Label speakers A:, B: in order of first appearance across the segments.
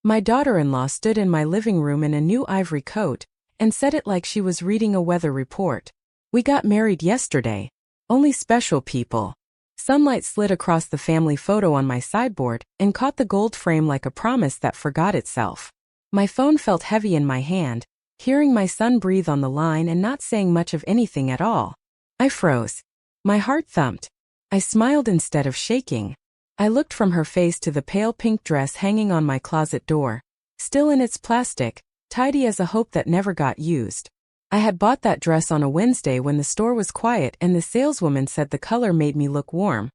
A: My daughter-in-law stood in my living room in a new ivory coat and said it like she was reading a weather report. We got married yesterday. Only special people. Sunlight slid across the family photo on my sideboard and caught the gold frame like a promise that forgot itself. My phone felt heavy in my hand, hearing my son breathe on the line and not saying much of anything at all. I froze. My heart thumped. I smiled instead of shaking. I looked from her face to the pale pink dress hanging on my closet door, still in its plastic, tidy as a hope that never got used. I had bought that dress on a Wednesday when the store was quiet and the saleswoman said the color made me look warm,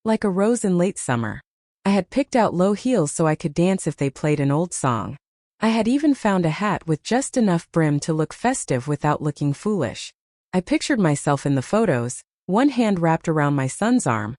A: like a rose in late summer. I had picked out low heels so I could dance if they played an old song. I had even found a hat with just enough brim to look festive without looking foolish. I pictured myself in the photos, one hand wrapped around my son's arm,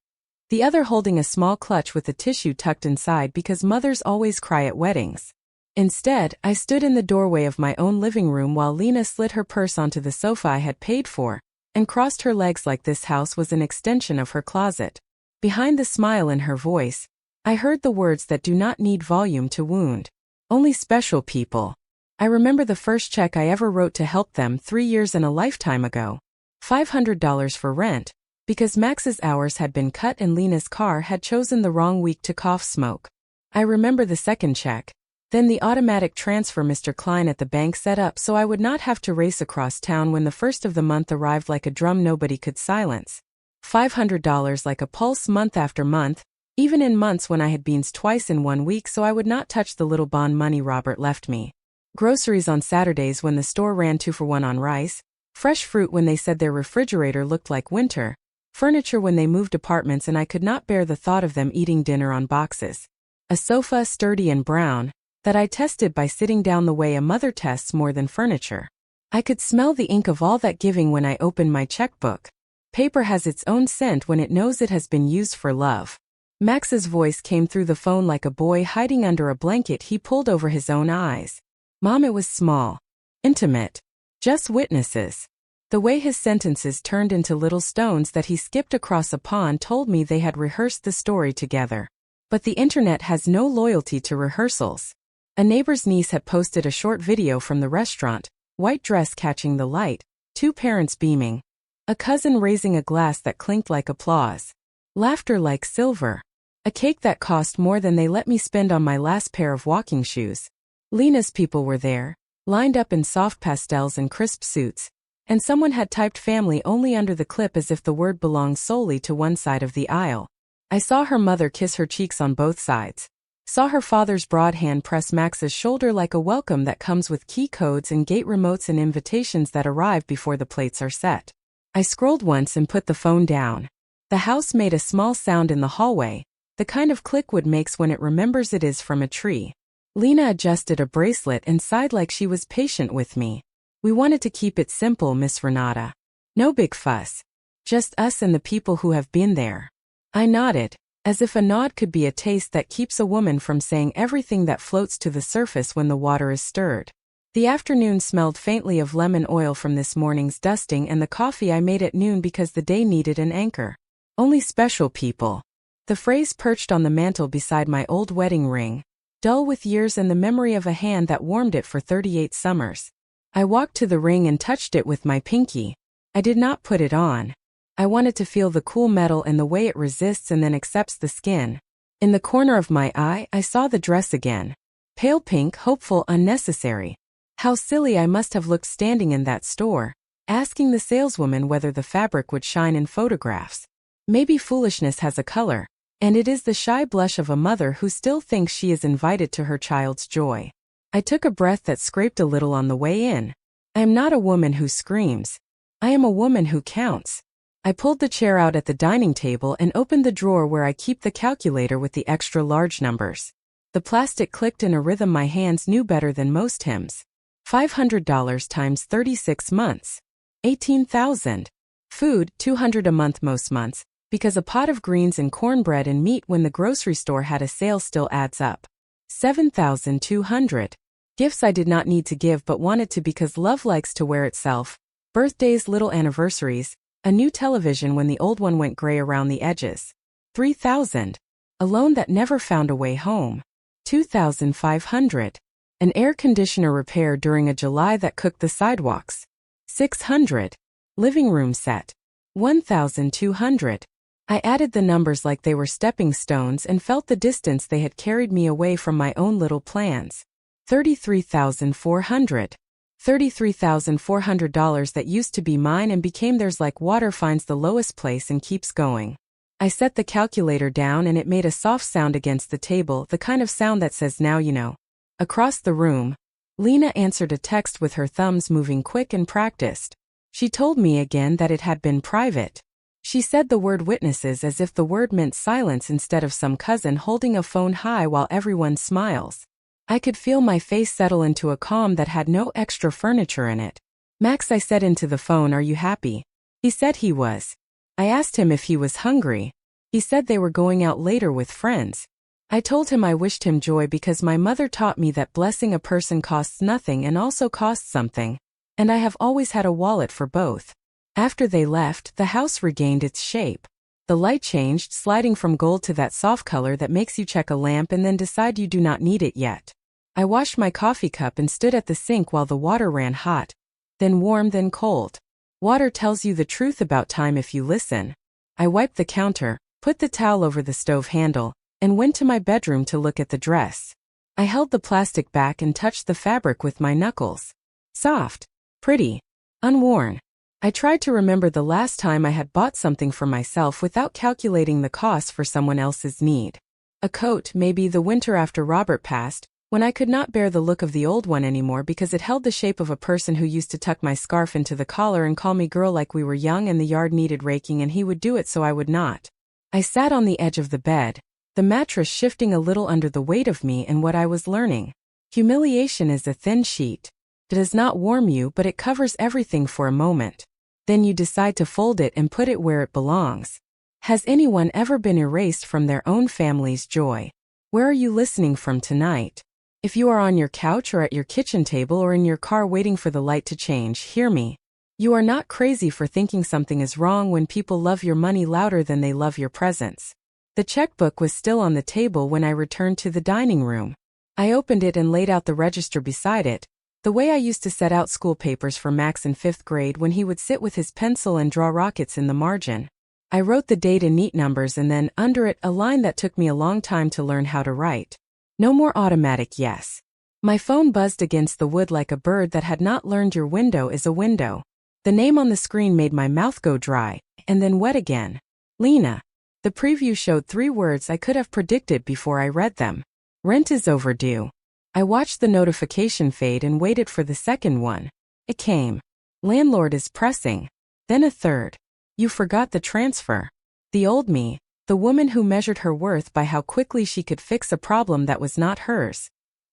A: the other holding a small clutch with a tissue tucked inside because mothers always cry at weddings. Instead, I stood in the doorway of my own living room while Lena slid her purse onto the sofa I had paid for and crossed her legs like this house was an extension of her closet. Behind the smile in her voice, I heard the words that do not need volume to wound. Only special people. I remember the first check I ever wrote to help them 3 years and a lifetime ago. $500 for rent, because Max's hours had been cut and Lena's car had chosen the wrong week to cough smoke. I remember the second check, then the automatic transfer Mr. Klein at the bank set up so I would not have to race across town when the first of the month arrived like a drum nobody could silence. $500 like a pulse month after month, even in months when I had beans twice in 1 week so I would not touch the little bond money Robert left me. Groceries on Saturdays when the store ran 2 for 1 on rice, fresh fruit when they said their refrigerator looked like winter, furniture when they moved apartments and I could not bear the thought of them eating dinner on boxes. A sofa sturdy and brown, that I tested by sitting down the way a mother tests more than furniture. I could smell the ink of all that giving when I opened my checkbook. Paper has its own scent when it knows it has been used for love. Max's voice came through the phone like a boy hiding under a blanket he pulled over his own eyes. Mom, it was small. Intimate. Just witnesses. The way his sentences turned into little stones that he skipped across a pond told me they had rehearsed the story together. But the internet has no loyalty to rehearsals. A neighbor's niece had posted a short video from the restaurant, white dress catching the light, 2 parents beaming, a cousin raising a glass that clinked like applause, laughter like silver, a cake that cost more than they let me spend on my last pair of walking shoes. Lena's people were there, lined up in soft pastels and crisp suits, and someone had typed family only under the clip as if the word belonged solely to one side of the aisle. I saw her mother kiss her cheeks on both sides. Saw her father's broad hand press Max's shoulder like a welcome that comes with key codes and gate remotes and invitations that arrive before the plates are set. I scrolled once and put the phone down. The house made a small sound in the hallway, the kind of click wood makes when it remembers it is from a tree. Lena adjusted a bracelet and sighed like she was patient with me. We wanted to keep it simple, Miss Renata. No big fuss. Just us and the people who have been there. I nodded, as if a nod could be a taste that keeps a woman from saying everything that floats to the surface when the water is stirred. The afternoon smelled faintly of lemon oil from this morning's dusting and the coffee I made at noon because the day needed an anchor. Only special people. The phrase perched on the mantel beside my old wedding ring, dull with years and the memory of a hand that warmed it for 38 summers. I walked to the ring and touched it with my pinky. I did not put it on. I wanted to feel the cool metal and the way it resists and then accepts the skin. In the corner of my eye, I saw the dress again. Pale pink, hopeful, unnecessary. How silly I must have looked standing in that store, asking the saleswoman whether the fabric would shine in photographs. Maybe foolishness has a color, and it is the shy blush of a mother who still thinks she is invited to her child's joy. I took a breath that scraped a little on the way in. I am not a woman who screams. I am a woman who counts. I pulled the chair out at the dining table and opened the drawer where I keep the calculator with the extra large numbers. The plastic clicked in a rhythm my hands knew better than most hymns. $500 times 36 months. 18,000. Food, $200 a month most months, because a pot of greens and cornbread and meat when the grocery store had a sale still adds up. 7,200. Gifts I did not need to give but wanted to because love likes to wear itself. Birthdays, little anniversaries. A new television when the old one went gray around the edges. 3,000. A loan that never found a way home. $2,500. An air conditioner repair during a July that cooked the sidewalks. $600. Living room set. $1,200. I added the numbers like they were stepping stones and felt the distance they had carried me away from my own little plans. $33,400. $33,400 that used to be mine and became theirs, like water finds the lowest place and keeps going. I set the calculator down and it made a soft sound against the table, the kind of sound that says, now you know. Across the room, Lena answered a text with her thumbs moving quick and practiced. She told me again that it had been private. She said the word witnesses as if the word meant silence instead of some cousin holding a phone high while everyone smiles. I could feel my face settle into a calm that had no extra furniture in it. Max, I said into the phone, are you happy? He said he was. I asked him if he was hungry. He said they were going out later with friends. I told him I wished him joy because my mother taught me that blessing a person costs nothing and also costs something. And I have always had a wallet for both. After they left, the house regained its shape. The light changed, sliding from gold to that soft color that makes you check a lamp and then decide you do not need it yet. I washed my coffee cup and stood at the sink while the water ran hot, then warm, then cold. Water tells you the truth about time if you listen. I wiped the counter, put the towel over the stove handle, and went to my bedroom to look at the dress. I held the plastic back and touched the fabric with my knuckles. Soft, pretty, unworn. I tried to remember the last time I had bought something for myself without calculating the cost for someone else's need. A coat, maybe the winter after Robert passed, when I could not bear the look of the old one anymore because it held the shape of a person who used to tuck my scarf into the collar and call me girl like we were young and the yard needed raking and he would do it so I would not. I sat on the edge of the bed, the mattress shifting a little under the weight of me and what I was learning. Humiliation is a thin sheet. It does not warm you, but it covers everything for a moment. Then you decide to fold it and put it where it belongs. Has anyone ever been erased from their own family's joy? Where are you listening from tonight? If you are on your couch or at your kitchen table or in your car waiting for the light to change, hear me. You are not crazy for thinking something is wrong when people love your money louder than they love your presence. The checkbook was still on the table when I returned to the dining room. I opened it and laid out the register beside it, the way I used to set out school papers for Max in 5th grade when he would sit with his pencil and draw rockets in the margin. I wrote the date in neat numbers and then, under it, a line that took me a long time to learn how to write. No more automatic yes. My phone buzzed against the wood like a bird that had not learned your window is a window. The name on the screen made my mouth go dry, and then wet again. Lena. The preview showed 3 words I could have predicted before I read them. Rent is overdue. I watched the notification fade and waited for the second one. It came. Landlord is pressing. Then a third. You forgot the transfer. The old me, the woman who measured her worth by how quickly she could fix a problem that was not hers,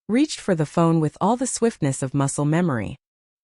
A: reached for the phone with all the swiftness of muscle memory.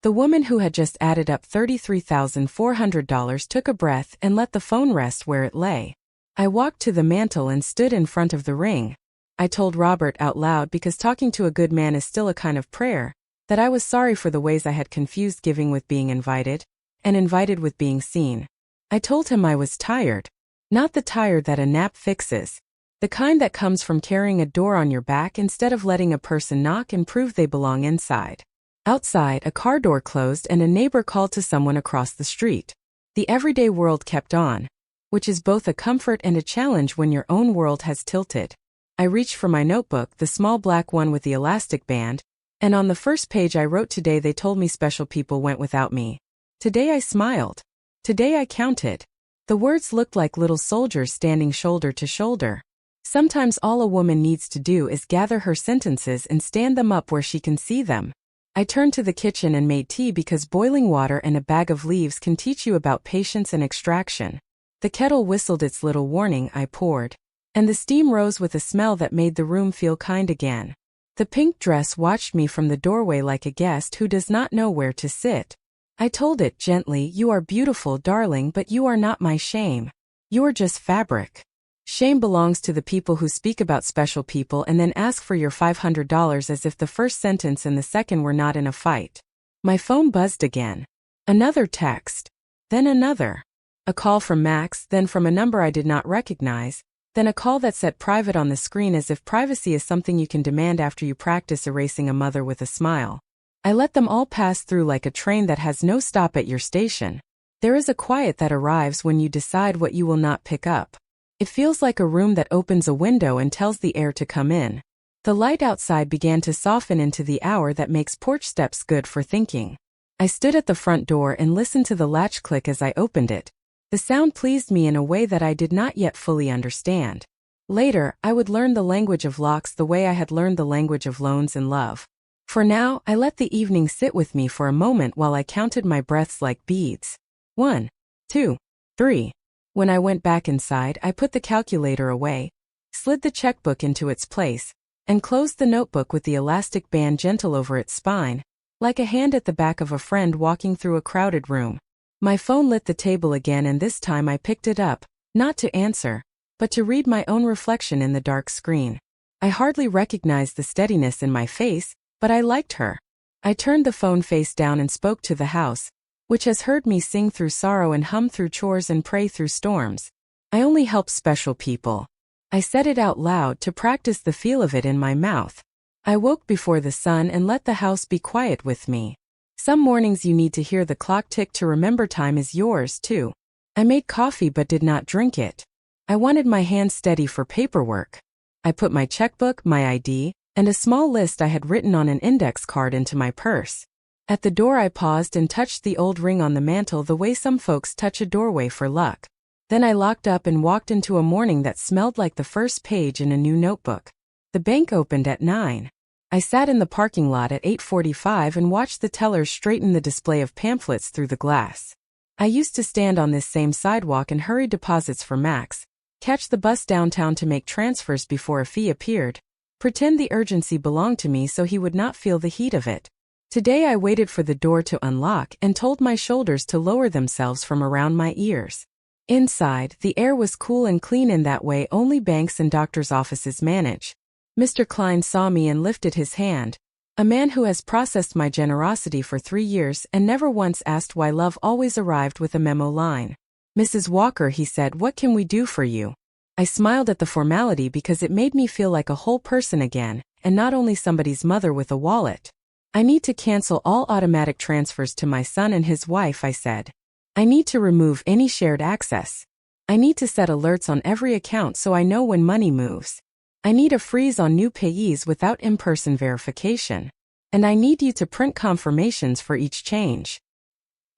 A: The woman who had just added up $33,400 took a breath and let the phone rest where it lay. I walked to the mantel and stood in front of the ring. I told Robert out loud, because talking to a good man is still a kind of prayer, that I was sorry for the ways I had confused giving with being invited, and invited with being seen. I told him I was tired. Not the tired that a nap fixes. The kind that comes from carrying a door on your back instead of letting a person knock and prove they belong inside. Outside, a car door closed and a neighbor called to someone across the street. The everyday world kept on, which is both a comfort and a challenge when your own world has tilted. I reached for my notebook, the small black one with the elastic band, and on the first page I wrote, today they told me special people went without me. Today I smiled. Today I counted. The words looked like little soldiers standing shoulder to shoulder. Sometimes all a woman needs to do is gather her sentences and stand them up where she can see them. I turned to the kitchen and made tea because boiling water and a bag of leaves can teach you about patience and extraction. The kettle whistled its little warning. I poured, and the steam rose with a smell that made the room feel kind again. The pink dress watched me from the doorway like a guest who does not know where to sit. I told it gently, you are beautiful, darling, but you are not my shame. You're just fabric. Shame belongs to the people who speak about special people and then ask for your $500 as if the first sentence and the second were not in a fight. My phone buzzed again. Another text. Then another. A call from Max, then from a number I did not recognize. Then a call that said private on the screen, as if privacy is something you can demand after you practice erasing a mother with a smile. I let them all pass through like a train that has no stop at your station. There is a quiet that arrives when you decide what you will not pick up. It feels like a room that opens a window and tells the air to come in. The light outside began to soften into the hour that makes porch steps good for thinking. I stood at the front door and listened to the latch click as I opened it. The sound pleased me in a way that I did not yet fully understand. Later, I would learn the language of locks the way I had learned the language of loans and love. For now, I let the evening sit with me for a moment while I counted my breaths like beads. 1, 2, 3. When I went back inside, I put the calculator away, slid the checkbook into its place, and closed the notebook with the elastic band gentle over its spine, like a hand at the back of a friend walking through a crowded room. My phone lit the table again, and this time I picked it up, not to answer, but to read my own reflection in the dark screen. I hardly recognized the steadiness in my face, but I liked her. I turned the phone face down and spoke to the house, which has heard me sing through sorrow and hum through chores and pray through storms. I only help special people. I said it out loud to practice the feel of it in my mouth. I woke before the sun and let the house be quiet with me. Some mornings you need to hear the clock tick to remember time is yours, too. I made coffee but did not drink it. I wanted my hands steady for paperwork. I put my checkbook, my ID, and a small list I had written on an index card into my purse. At the door I paused and touched the old ring on the mantel the way some folks touch a doorway for luck. Then I locked up and walked into a morning that smelled like the first page in a new notebook. The bank opened at 9. I sat in the parking lot at 8:45 and watched the tellers straighten the display of pamphlets through the glass. I used to stand on this same sidewalk and hurry deposits for Max, catch the bus downtown to make transfers before a fee appeared, pretend the urgency belonged to me so he would not feel the heat of it. Today I waited for the door to unlock and told my shoulders to lower themselves from around my ears. Inside, the air was cool and clean in that way only banks and doctors' offices manage. Mr. Klein saw me and lifted his hand. A man who has processed my generosity for 3 years and never once asked why love always arrived with a memo line. "Mrs. Walker," he said, "what can we do for you?" I smiled at the formality because it made me feel like a whole person again, and not only somebody's mother with a wallet. "I need to cancel all automatic transfers to my son and his wife," I said. "I need to remove any shared access. I need to set alerts on every account so I know when money moves. I need a freeze on new payees without in-person verification. And I need you to print confirmations for each change."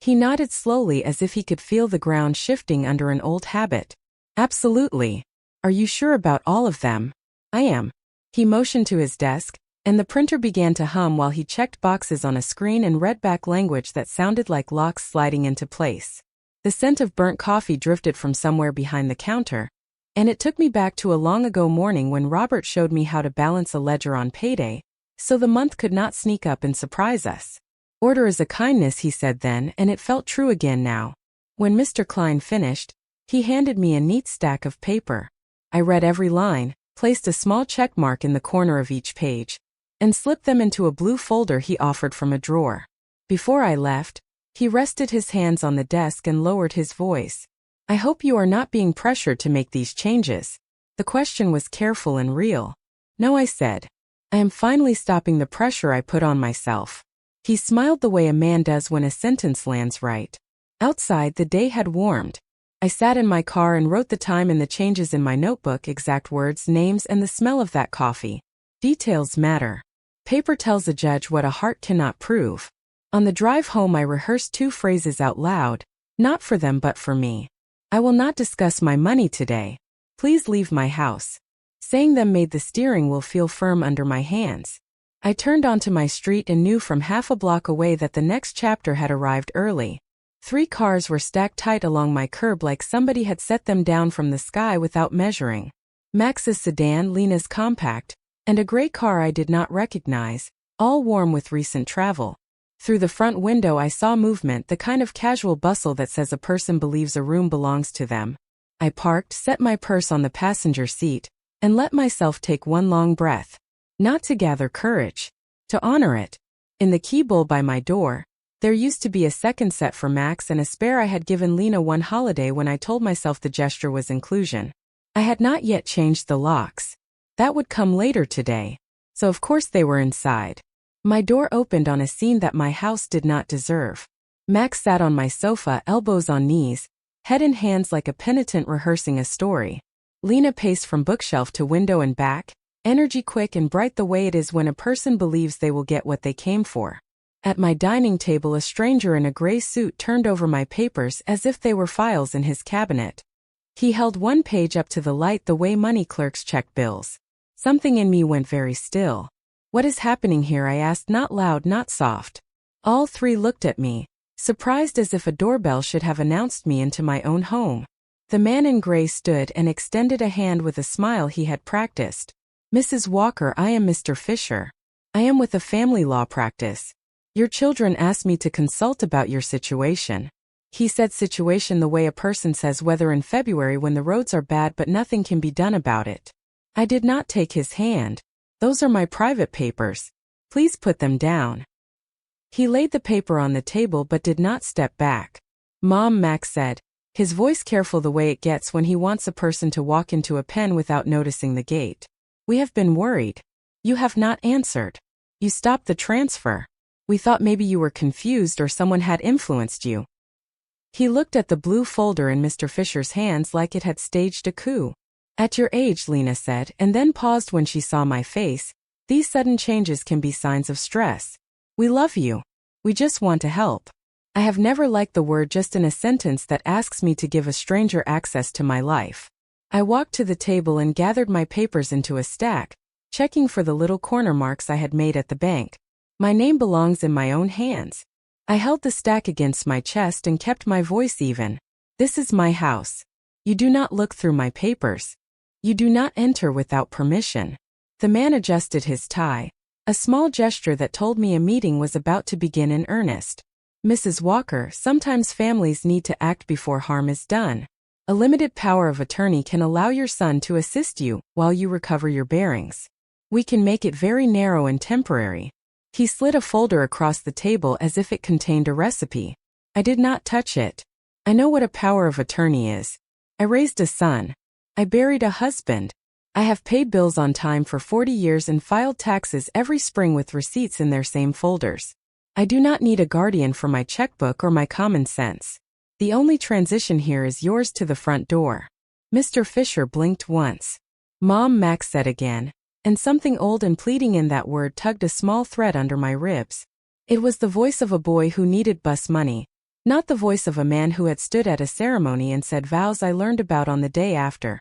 A: He nodded slowly as if he could feel the ground shifting under an old habit. "Absolutely. Are you sure about all of them?" "I am." He motioned to his desk, and the printer began to hum while he checked boxes on a screen and read back language that sounded like locks sliding into place. The scent of burnt coffee drifted from somewhere behind the counter, and it took me back to a long ago morning when Robert showed me how to balance a ledger on payday, so the month could not sneak up and surprise us. "Order is a kindness," he said then, and it felt true again now. When Mr. Klein finished, he handed me a neat stack of paper. I read every line, placed a small check mark in the corner of each page, and slipped them into a blue folder he offered from a drawer. Before I left, he rested his hands on the desk and lowered his voice. "I hope you are not being pressured to make these changes." The question was careful and real. "No," I said. "I am finally stopping the pressure I put on myself." He smiled the way a man does when a sentence lands right. Outside, the day had warmed. I sat in my car and wrote the time and the changes in my notebook, exact words, names, and the smell of that coffee. Details matter. Paper tells a judge what a heart cannot prove. On the drive home, I rehearsed 2 phrases out loud, not for them but for me. "I will not discuss my money today. Please leave my house." Saying them made the steering wheel feel firm under my hands. I turned onto my street and knew from half a block away that the next chapter had arrived early. 3 cars were stacked tight along my curb like somebody had set them down from the sky without measuring. Max's sedan, Lena's compact, and a gray car I did not recognize, all warm with recent travel. Through the front window I saw movement, the kind of casual bustle that says a person believes a room belongs to them. I parked, set my purse on the passenger seat, and let myself take one long breath. Not to gather courage, to honor it. In the key bowl by my door, there used to be a second set for Max and a spare I had given Lena one holiday when I told myself the gesture was inclusion. I had not yet changed the locks. That would come later today. So of course they were inside. My door opened on a scene that my house did not deserve. Max sat on my sofa, elbows on knees, head in hands like a penitent rehearsing a story. Lina paced from bookshelf to window and back, energy quick and bright the way it is when a person believes they will get what they came for. At my dining table, a stranger in a gray suit turned over my papers as if they were files in his cabinet. He held one page up to the light the way money clerks check bills. Something in me went very still. What is happening here? I asked, not loud, not soft. All three looked at me, surprised as if a doorbell should have announced me into my own home. The man in gray stood and extended a hand with a smile he had practiced. Mrs. Walker, I am Mr. Fisher. I am with a family law practice. Your children asked me to consult about your situation. He said situation the way a person says weather in February when the roads are bad but nothing can be done about it. I did not take his hand. Those are my private papers. Please put them down. He laid the paper on the table but did not step back. Mom, Max said, his voice careful the way it gets when he wants a person to walk into a pen without noticing the gate. We have been worried. You have not answered. You stopped the transfer. We thought maybe you were confused or someone had influenced you. He looked at the blue folder in Mr. Fisher's hands like it had staged a coup. At your age, Lina said, and then paused when she saw my face. These sudden changes can be signs of stress. We love you. We just want to help. I have never liked the word just in a sentence that asks me to give a stranger access to my life. I walked to the table and gathered my papers into a stack, checking for the little corner marks I had made at the bank. My name belongs in my own hands. I held the stack against my chest and kept my voice even. This is my house. You do not look through my papers. You do not enter without permission. The man adjusted his tie, a small gesture that told me a meeting was about to begin in earnest. Mrs. Walker, sometimes families need to act before harm is done. A limited power of attorney can allow your son to assist you while you recover your bearings. We can make it very narrow and temporary. He slid a folder across the table as if it contained a recipe. I did not touch it. I know what a power of attorney is. I raised a son. I buried a husband. I have paid bills on time for 40 years and filed taxes every spring with receipts in their same folders. I do not need a guardian for my checkbook or my common sense. The only transition here is yours to the front door. Mr. Fisher blinked once. Mom, Max said again, and something old and pleading in that word tugged a small thread under my ribs. It was the voice of a boy who needed bus money, not the voice of a man who had stood at a ceremony and said vows I learned about on the day after.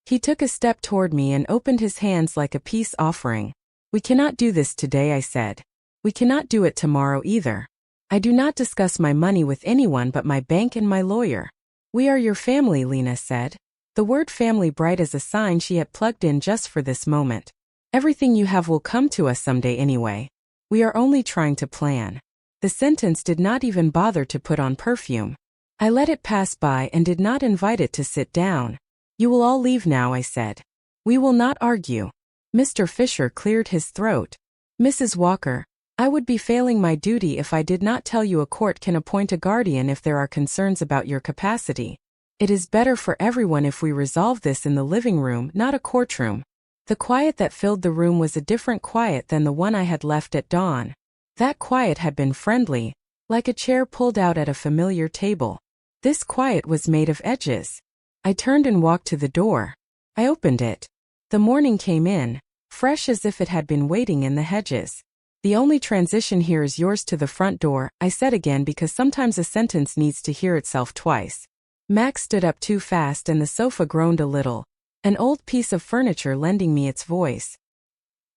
A: He took a step toward me and opened his hands like a peace offering. We cannot do this today, I said. We cannot do it tomorrow either. I do not discuss my money with anyone but my bank and my lawyer. We are your family, Lina said. The word family bright as a sign she had plugged in just for this moment. Everything you have will come to us someday anyway. We are only trying to plan. The sentence did not even bother to put on perfume. I let it pass by and did not invite it to sit down. You will all leave now, I said. We will not argue. Mr. Fisher cleared his throat. Mrs. Walker, I would be failing my duty if I did not tell you a court can appoint a guardian if there are concerns about your capacity. It is better for everyone if we resolve this in the living room, not a courtroom. The quiet that filled the room was a different quiet than the one I had left at dawn. That quiet had been friendly, like a chair pulled out at a familiar table. This quiet was made of edges. I turned and walked to the door. I opened it. The morning came in, fresh as if it had been waiting in the hedges. The only transition here is yours to the front door, I said again because sometimes a sentence needs to hear itself twice. Max stood up too fast and the sofa groaned a little, an old piece of furniture lending me its voice.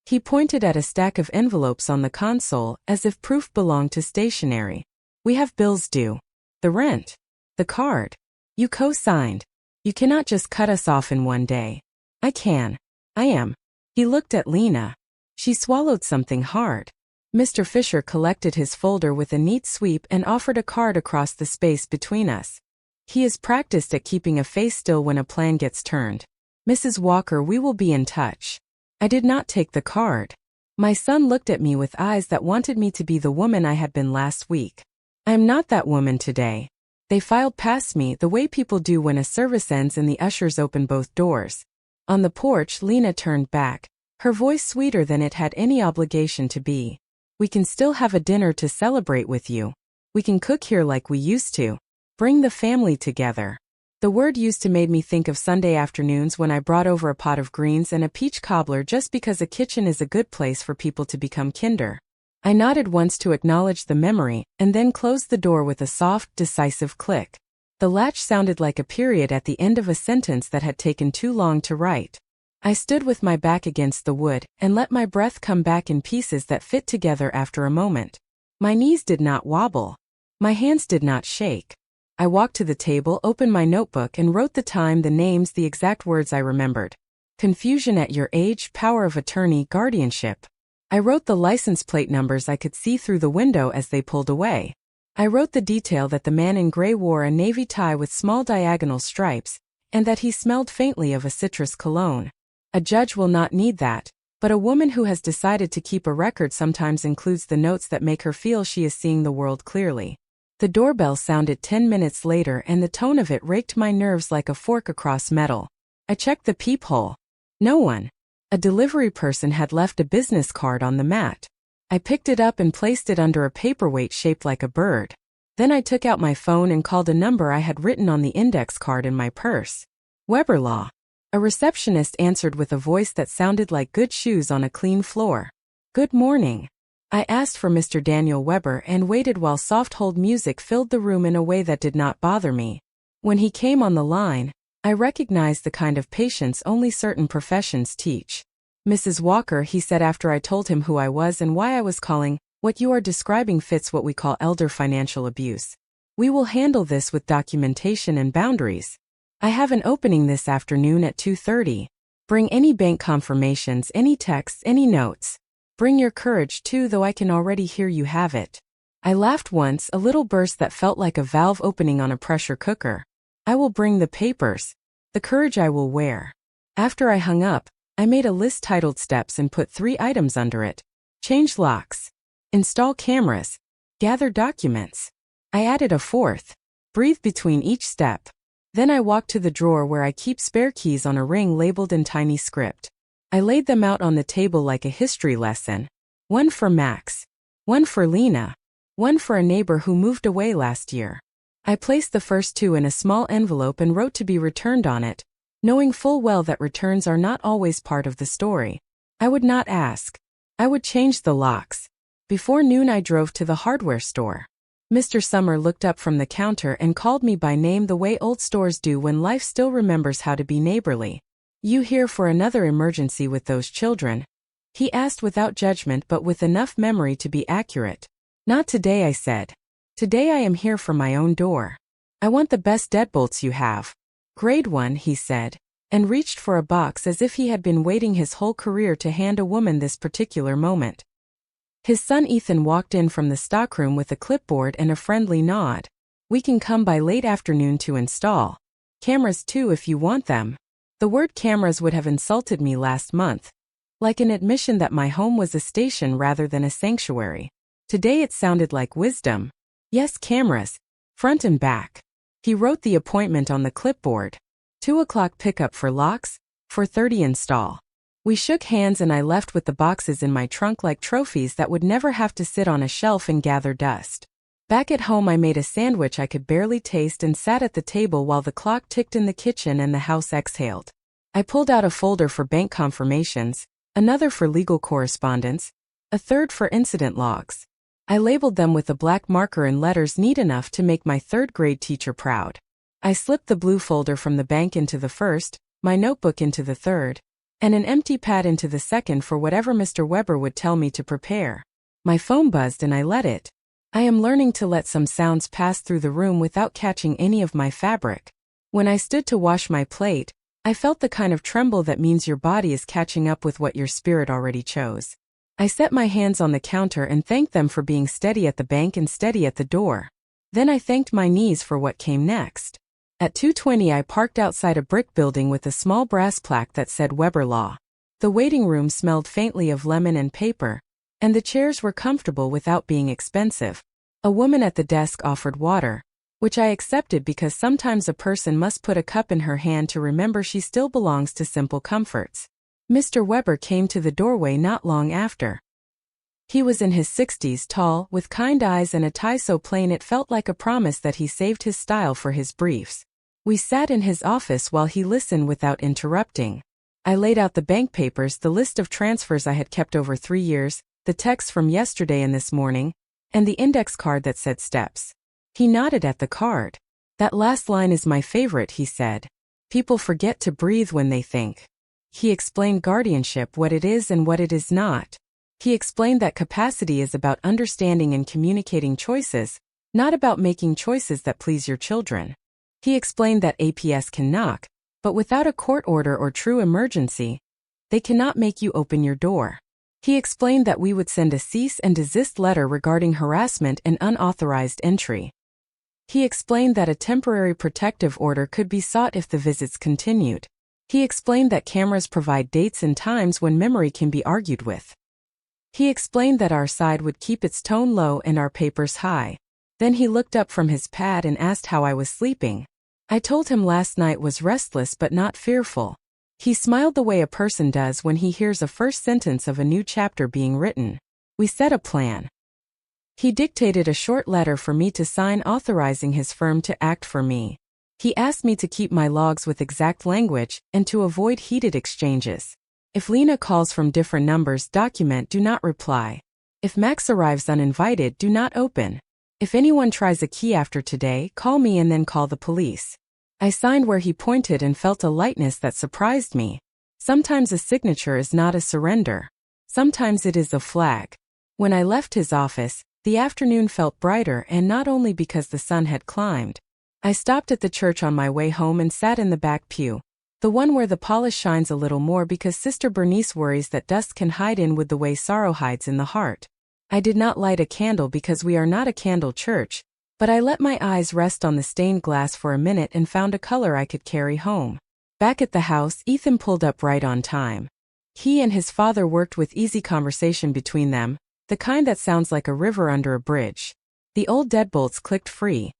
A: He pointed at a stack of envelopes on the console as if proof belonged to stationery. We have bills due. The rent. The card. You co-signed. You cannot just cut us off in one day. I can. I am. He looked at Lina. She swallowed something hard. Mr. Fisher collected his folder with a neat sweep and offered a card across the space between us. He is practiced at keeping a face still when a plan gets turned. Mrs. Walker, we will be in touch. I did not take the card. My son looked at me with eyes that wanted me to be the woman I had been last week. I am not that woman today. They filed past me the way people do when a service ends and the ushers open both doors. On the porch, Lena turned back, her voice sweeter than it had any obligation to be. "We can still have a dinner to celebrate with you. We can cook here like we used to. Bring the family together." The word used to made me think of Sunday afternoons when I brought over a pot of greens and a peach cobbler just because a kitchen is a good place for people to become kinder. I nodded once to acknowledge the memory, and then closed the door with a soft, decisive click. The latch sounded like a period at the end of a sentence that had taken too long to write. I stood with my back against the wood, and let my breath come back in pieces that fit together after a moment. My knees did not wobble. My hands did not shake. I walked to the table, opened my notebook, and wrote the time, the names, the exact words I remembered. Confusion at your age, power of attorney, guardianship. I wrote the license plate numbers I could see through the window as they pulled away. I wrote the detail that the man in gray wore a navy tie with small diagonal stripes, and that he smelled faintly of a citrus cologne. A judge will not need that, but a woman who has decided to keep a record sometimes includes the notes that make her feel she is seeing the world clearly. The doorbell sounded 10 minutes later, and the tone of it raked my nerves like a fork across metal. I checked the peephole. No one. A delivery person had left a business card on the mat. I picked it up and placed it under a paperweight shaped like a bird. Then I took out my phone and called a number I had written on the index card in my purse. Weber Law. A receptionist answered with a voice that sounded like good shoes on a clean floor. "Good morning." I asked for Mr. Daniel Weber and waited while soft hold music filled the room in a way that did not bother me. When he came on the line, I recognized the kind of patience only certain professions teach. "Mrs. Walker," he said after I told him who I was and why I was calling, "what you are describing fits what we call elder financial abuse. We will handle this with documentation and boundaries. I have an opening this afternoon at 2:30. Bring any bank confirmations, any texts, any notes. Bring your courage too, though I can already hear you have it." I laughed once, a little burst that felt like a valve opening on a pressure cooker. "I will bring the papers. The courage I will wear." After I hung up, I made a list titled Steps and put 3 items under it. Change locks. Install cameras. Gather documents. I added a 4th. Breathe between each step. Then I walked to the drawer where I keep spare keys on a ring labeled in tiny script. I laid them out on the table like a history lesson. 1 for Max. 1 for Lena. 1 for a neighbor who moved away last year. I placed the first 2 in a small envelope and wrote to be returned on it, knowing full well that returns are not always part of the story. I would not ask. I would change the locks. Before noon I drove to the hardware store. Mr. Summer looked up from the counter and called me by name the way old stores do when life still remembers how to be neighborly. "You here for another emergency with those children?" he asked without judgment but with enough memory to be accurate. "Not today," I said. "Today I am here for my own door. I want the best deadbolts you have." "Grade 1, he said, and reached for a box as if he had been waiting his whole career to hand a woman this particular moment. His son Ethan walked in from the stockroom with a clipboard and a friendly nod. "We can come by late afternoon to install. Cameras too if you want them." The word cameras would have insulted me last month. Like an admission that my home was a station rather than a sanctuary. Today it sounded like wisdom. "Yes, cameras. Front and back." He wrote the appointment on the clipboard. 2 o'clock pickup for locks, 4:30 install. We shook hands and I left with the boxes in my trunk like trophies that would never have to sit on a shelf and gather dust. Back at home I made a sandwich I could barely taste and sat at the table while the clock ticked in the kitchen and the house exhaled. I pulled out a folder for bank confirmations, another for legal correspondence, a third for incident logs. I labeled them with a black marker in letters neat enough to make my 3rd grade teacher proud. I slipped the blue folder from the bank into the first, my notebook into the third, and an empty pad into the second for whatever Mr. Weber would tell me to prepare. My phone buzzed and I let it. I am learning to let some sounds pass through the room without catching any of my fabric. When I stood to wash my plate, I felt the kind of tremble that means your body is catching up with what your spirit already chose. I set my hands on the counter and thanked them for being steady at the bank and steady at the door. Then I thanked my knees for what came next. At 2:20 I parked outside a brick building with a small brass plaque that said Weber Law. The waiting room smelled faintly of lemon and paper, and the chairs were comfortable without being expensive. A woman at the desk offered water. which I accepted because sometimes a person must put a cup in her hand to remember she still belongs to simple comforts. Mr. Weber came to the doorway not long after. He was in his 60s, tall, with kind eyes and a tie so plain it felt like a promise that he saved his style for his briefs. We sat in his office while he listened without interrupting. I laid out the bank papers, the list of transfers I had kept over 3 years, the texts from yesterday and this morning, and the index card that said steps. He nodded at the card. That last line is my favorite, he said. People forget to breathe when they think. He explained guardianship, what it is and what it is not. He explained that capacity is about understanding and communicating choices, not about making choices that please your children. He explained that APS can knock, but without a court order or true emergency, they cannot make you open your door. He explained that we would send a cease and desist letter regarding harassment and unauthorized entry. He explained that a temporary protective order could be sought if the visits continued. He explained that cameras provide dates and times when memory can be argued with. He explained that our side would keep its tone low and our papers high. Then he looked up from his pad and asked how I was sleeping. I told him last night was restless but not fearful. He smiled the way a person does when he hears a first sentence of a new chapter being written. We set a plan. He dictated a short letter for me to sign authorizing his firm to act for me. He asked me to keep my logs with exact language and to avoid heated exchanges. If Lena calls from different numbers, document do not reply. If Max arrives uninvited, do not open. If anyone tries a key after today, call me and then call the police. I signed where he pointed and felt a lightness that surprised me. Sometimes a signature is not a surrender. Sometimes it is a flag. When I left his office, the afternoon felt brighter, and not only because the sun had climbed. I stopped at the church on my way home and sat in the back pew, the one where the polish shines a little more because Sister Bernice worries that dust can hide in with the way sorrow hides in the heart. I did not light a candle because we are not a candle church, but I let my eyes rest on the stained glass for a minute and found a color I could carry home. Back at the house, Ethan pulled up right on time. He and his father worked with easy conversation between them, the kind that sounds like a river under a bridge. The old deadbolts clicked free.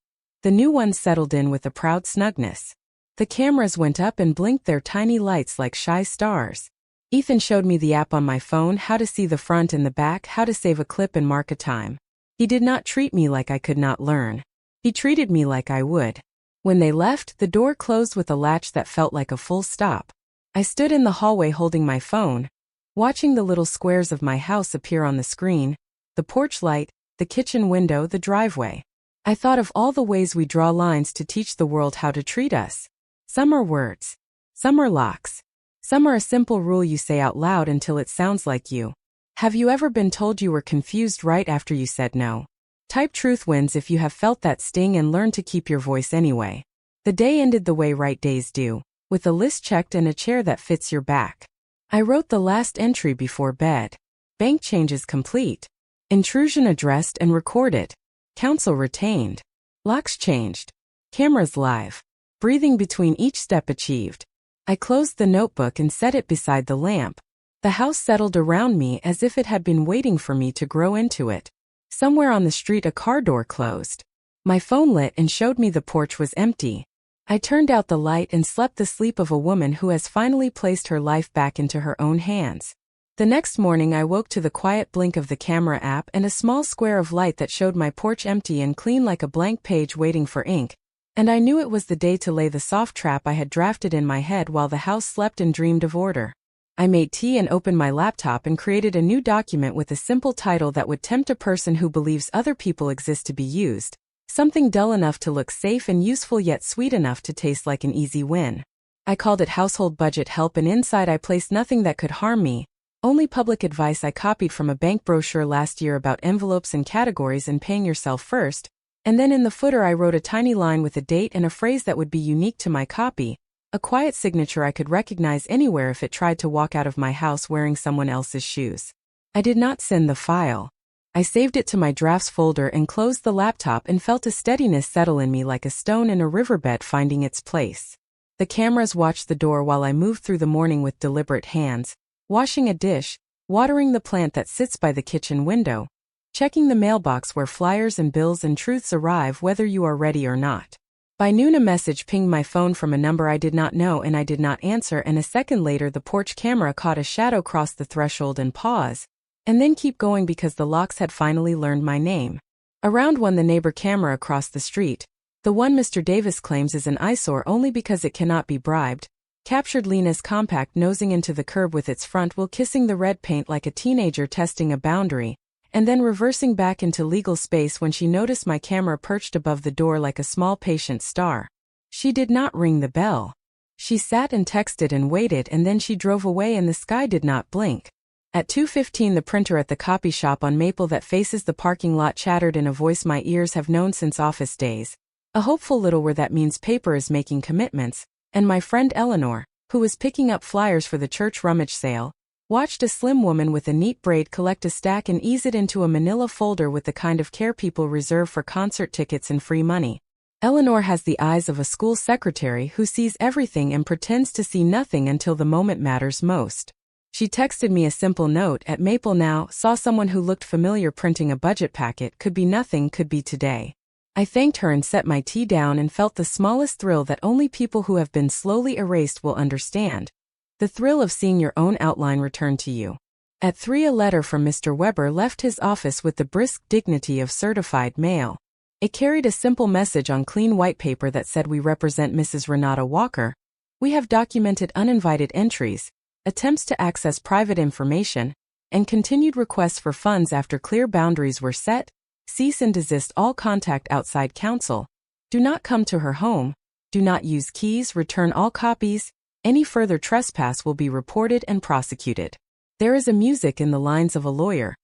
A: The new ones settled in with a proud snugness. The cameras went up and blinked their tiny lights like shy stars. Ethan showed me the app on my phone, how to see the front and the back, how to save a clip and mark a time. He did not treat me like I could not learn. He treated me like I would. When they left, the door closed with a latch that felt like a full stop. I stood in the hallway holding my phone, watching the little squares of my house appear on the screen, the porch light, the kitchen window, the driveway. I thought of all the ways we draw lines to teach the world how to treat us. Some are words. Some are locks. Some are a simple rule you say out loud until it sounds like you. Have you ever been told you were confused right after you said no? Type truth wins if you have felt that sting and learned to keep your voice anyway. The day ended the way right days do, with a list checked and a chair that fits your back. I wrote the last entry before bed. Bank changes complete. Intrusion addressed and recorded. Counsel retained. Locks changed. Cameras live. Breathing between each step achieved. I closed the notebook and set it beside the lamp. The house settled around me as if it had been waiting for me to grow into it. Somewhere on the street a car door closed. My phone lit and showed me the porch was empty. I turned out the light and slept the sleep of a woman who has finally placed her life back into her own hands. The next morning I woke to the quiet blink of the camera app and a small square of light that showed my porch empty and clean like a blank page waiting for ink. And I knew it was the day to lay the soft trap I had drafted in my head while the house slept and dreamed of order. I made tea and opened my laptop and created a new document with a simple title that would tempt a person who believes other people exist to be used. Something dull enough to look safe and useful yet sweet enough to taste like an easy win. I called it Household Budget Help, and inside I placed nothing that could harm me. Only public advice I copied from a bank brochure last year about envelopes and categories and paying yourself first. And then in the footer I wrote a tiny line with a date and a phrase that would be unique to my copy. A quiet signature I could recognize anywhere if it tried to walk out of my house wearing someone else's shoes. I did not send the file. I saved it to my drafts folder and closed the laptop and felt a steadiness settle in me like a stone in a riverbed finding its place. The cameras watched the door while I moved through the morning with deliberate hands, washing a dish, watering the plant that sits by the kitchen window, checking the mailbox where flyers and bills and truths arrive whether you are ready or not. By noon a message pinged my phone from a number I did not know and I did not answer, and a second later the porch camera caught a shadow cross the threshold and pause, and then keep going because the locks had finally learned my name. Around one the neighbor camera across the street, the one Mr. Davis claims is an eyesore only because it cannot be bribed, captured Lena's compact nosing into the curb with its front wheel kissing the red paint like a teenager testing a boundary, and then reversing back into legal space when she noticed my camera perched above the door like a small patient star. She did not ring the bell. She sat and texted and waited, and then she drove away and the sky did not blink. At 2:15 the printer at the copy shop on Maple that faces the parking lot chattered in a voice my ears have known since office days. A hopeful little word that means paper is making commitments, and my friend Eleanor, who was picking up flyers for the church rummage sale, watched a slim woman with a neat braid collect a stack and ease it into a manila folder with the kind of care people reserve for concert tickets and free money. Eleanor has the eyes of a school secretary who sees everything and pretends to see nothing until the moment matters most. She texted me a simple note: at Maple now, saw someone who looked familiar printing a budget packet, could be nothing, could be today. I thanked her and set my tea down and felt the smallest thrill that only people who have been slowly erased will understand. The thrill of seeing your own outline return to you. At 3 a letter from Mr. Weber left his office with the brisk dignity of certified mail. It carried a simple message on clean white paper that said, "We represent Mrs. Renata Walker. We have documented uninvited entries, attempts to access private information, and continued requests for funds after clear boundaries were set. Cease and desist all contact outside counsel. Do not come to her home. Do not use keys. Return all copies. Any further trespass will be reported and prosecuted." There is a music in the lines of a lawyer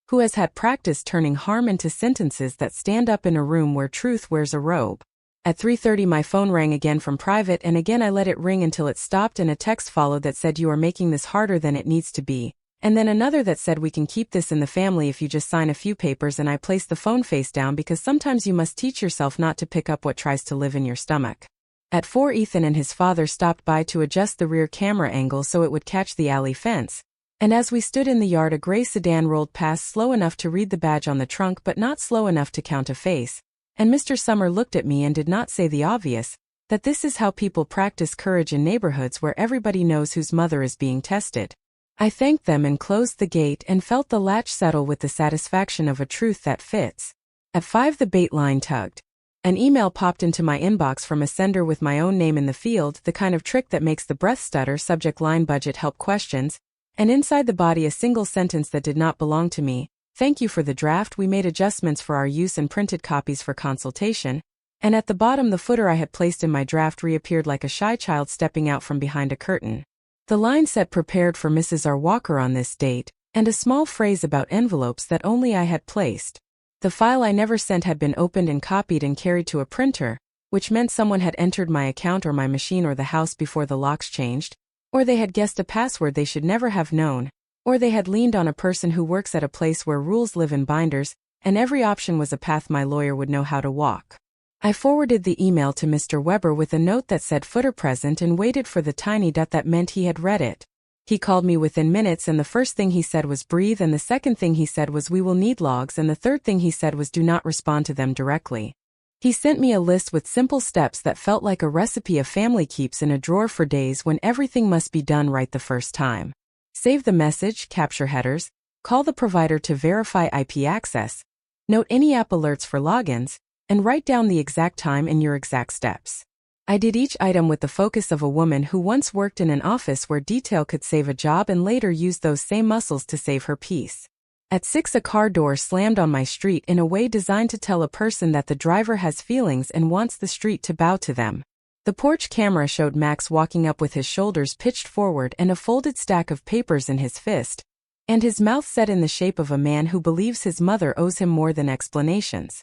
A: who has had practice turning harm into sentences that stand up in a room where truth wears a robe. At 3:30 my phone rang again from private, and again I let it ring until it stopped, and a text followed that said, "You are making this harder than it needs to be." And then another that said, "We can keep this in the family if you just sign a few papers," and I placed the phone face down because sometimes you must teach yourself not to pick up what tries to live in your stomach. At 4 Ethan and his father stopped by to adjust the rear camera angle so it would catch the alley fence. And as we stood in the yard a gray sedan rolled past, slow enough to read the badge on the trunk but not slow enough to count a face. And Mr. Summer looked at me and did not say the obvious, that this is how people practice courage in neighborhoods where everybody knows whose mother is being tested. I thanked them and closed the gate and felt the latch settle with the satisfaction of a truth that fits. At 5 the bait line tugged. An email popped into my inbox from a sender with my own name in the field, the kind of trick that makes the breath stutter. Subject line: budget help questions, and inside the body a single sentence that did not belong to me: "Thank you for the draft, we made adjustments for our use and printed copies for consultation." And at the bottom the footer I had placed in my draft reappeared like a shy child stepping out from behind a curtain. The line said, "Prepared for Mrs. R. Walker on this date," and a small phrase about envelopes that only I had placed. The file I never sent had been opened and copied and carried to a printer, which meant someone had entered my account or my machine or the house before the locks changed, or they had guessed a password they should never have known, or they had leaned on a person who works at a place where rules live in binders, and every option was a path my lawyer would know how to walk. I forwarded the email to Mr. Weber with a note that said "footer present" and waited for the tiny dot that meant he had read it. He called me within minutes, and the first thing he said was "breathe," and the second thing he said was "we will need logs," and the third thing he said was "do not respond to them directly." He sent me a list with simple steps that felt like a recipe a family keeps in a drawer for days when everything must be done right the first time. Save the message, capture headers, call the provider to verify IP access, note any app alerts for logins, and write down the exact time and your exact steps. I did each item with the focus of a woman who once worked in an office where detail could save a job and later used those same muscles to save her peace. At 6 a car door slammed on my street in a way designed to tell a person that the driver has feelings and wants the street to bow to them. The porch camera showed Max walking up with his shoulders pitched forward and a folded stack of papers in his fist, and his mouth set in the shape of a man who believes his mother owes him more than explanations.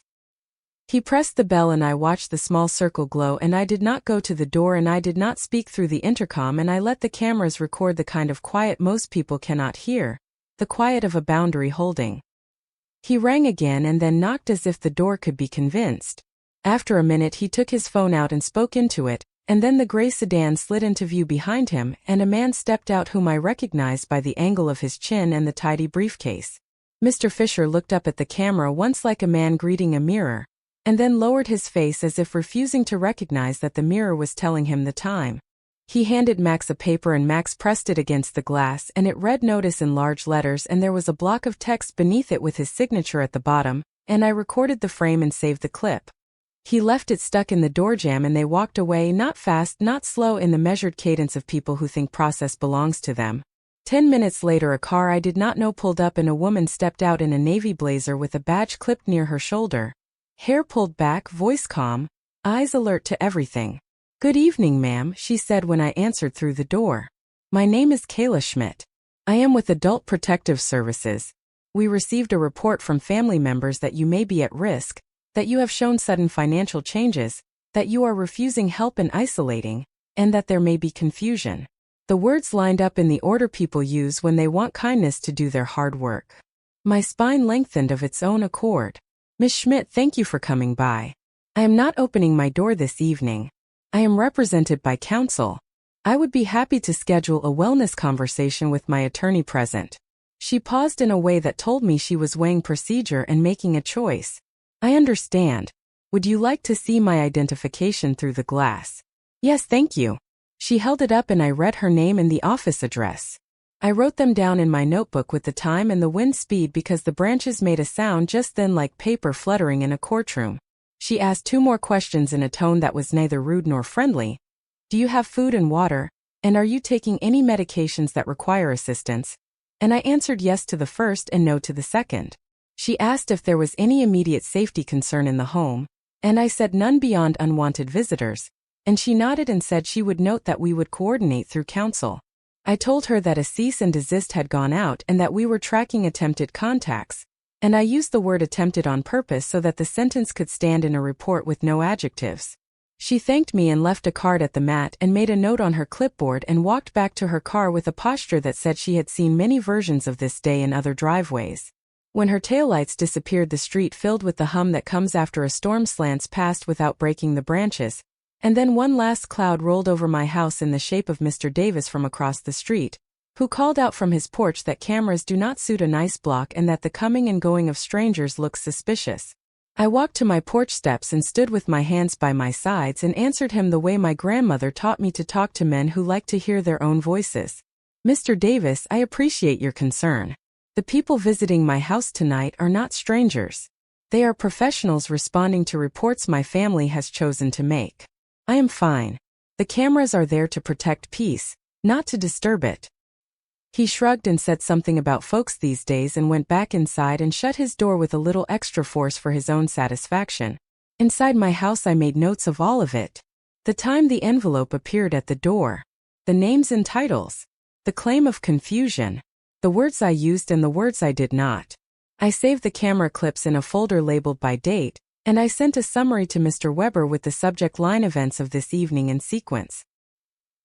A: He pressed the bell and I watched the small circle glow, and I did not go to the door and I did not speak through the intercom, and I let the cameras record the kind of quiet most people cannot hear, the quiet of a boundary holding. He rang again and then knocked as if the door could be convinced. After a minute he took his phone out and spoke into it, and then the gray sedan slid into view behind him and a man stepped out whom I recognized by the angle of his chin and the tidy briefcase. Mr. Fisher looked up at the camera once like a man greeting a mirror, and then lowered his face as if refusing to recognize that the mirror was telling him the time. He handed Max a paper and Max pressed it against the glass and it read notice in large letters and there was a block of text beneath it with his signature at the bottom, and I recorded the frame and saved the clip. He left it stuck in the door jamb and they walked away, not fast, not slow, in the measured cadence of people who think process belongs to them. 10 minutes later a car I did not know pulled up and a woman stepped out in a navy blazer with a badge clipped near her shoulder. Hair pulled back, voice calm, eyes alert to everything. "Good evening, ma'am," she said when I answered through the door. "My name is Kayla Schmidt. I am with Adult Protective Services. We received a report from family members that you may be at risk, that you have shown sudden financial changes, that you are refusing help and isolating, and that there may be confusion." The words lined up in the order people use when they want kindness to do their hard work. My spine lengthened of its own accord. "Miss Schmidt, thank you for coming by. I am not opening my door this evening. I am represented by counsel. I would be happy to schedule a wellness conversation with my attorney present." She paused in a way that told me she was weighing procedure and making a choice. "I understand. Would you like to see my identification through the glass?" "Yes, thank you." She held it up and I read her name and the office address. I wrote them down in my notebook with the time and the wind speed because the branches made a sound just then like paper fluttering in a courtroom. She asked 2 more questions in a tone that was neither rude nor friendly. "Do you have food and water? And are you taking any medications that require assistance?" And I answered yes to the first and no to the second. She asked if there was any immediate safety concern in the home, and I said none beyond unwanted visitors, and she nodded and said she would note that we would coordinate through counsel. I told her that a cease and desist had gone out and that we were tracking attempted contacts, and I used the word attempted on purpose so that the sentence could stand in a report with no adjectives. She thanked me and left a card at the mat and made a note on her clipboard and walked back to her car with a posture that said she had seen many versions of this day in other driveways. When her taillights disappeared, the street filled with the hum that comes after a storm slants past without breaking the branches, and then one last cloud rolled over my house in the shape of Mr. Davis from across the street, who called out from his porch that cameras do not suit a nice block and that the coming and going of strangers looks suspicious. I walked to my porch steps and stood with my hands by my sides and answered him the way my grandmother taught me to talk to men who like to hear their own voices. "Mr. Davis, I appreciate your concern. The people visiting my house tonight are not strangers. They are professionals responding to reports my family has chosen to make. I am fine. The cameras are there to protect peace, not to disturb it." He shrugged and said something about folks these days and went back inside and shut his door with a little extra force for his own satisfaction. Inside my house I made notes of all of it. The time the envelope appeared at the door. The names and titles. The claim of confusion. The words I used and the words I did not. I saved the camera clips in a folder labeled by date, and I sent a summary to Mr. Weber with the subject line "Events of this evening" in sequence.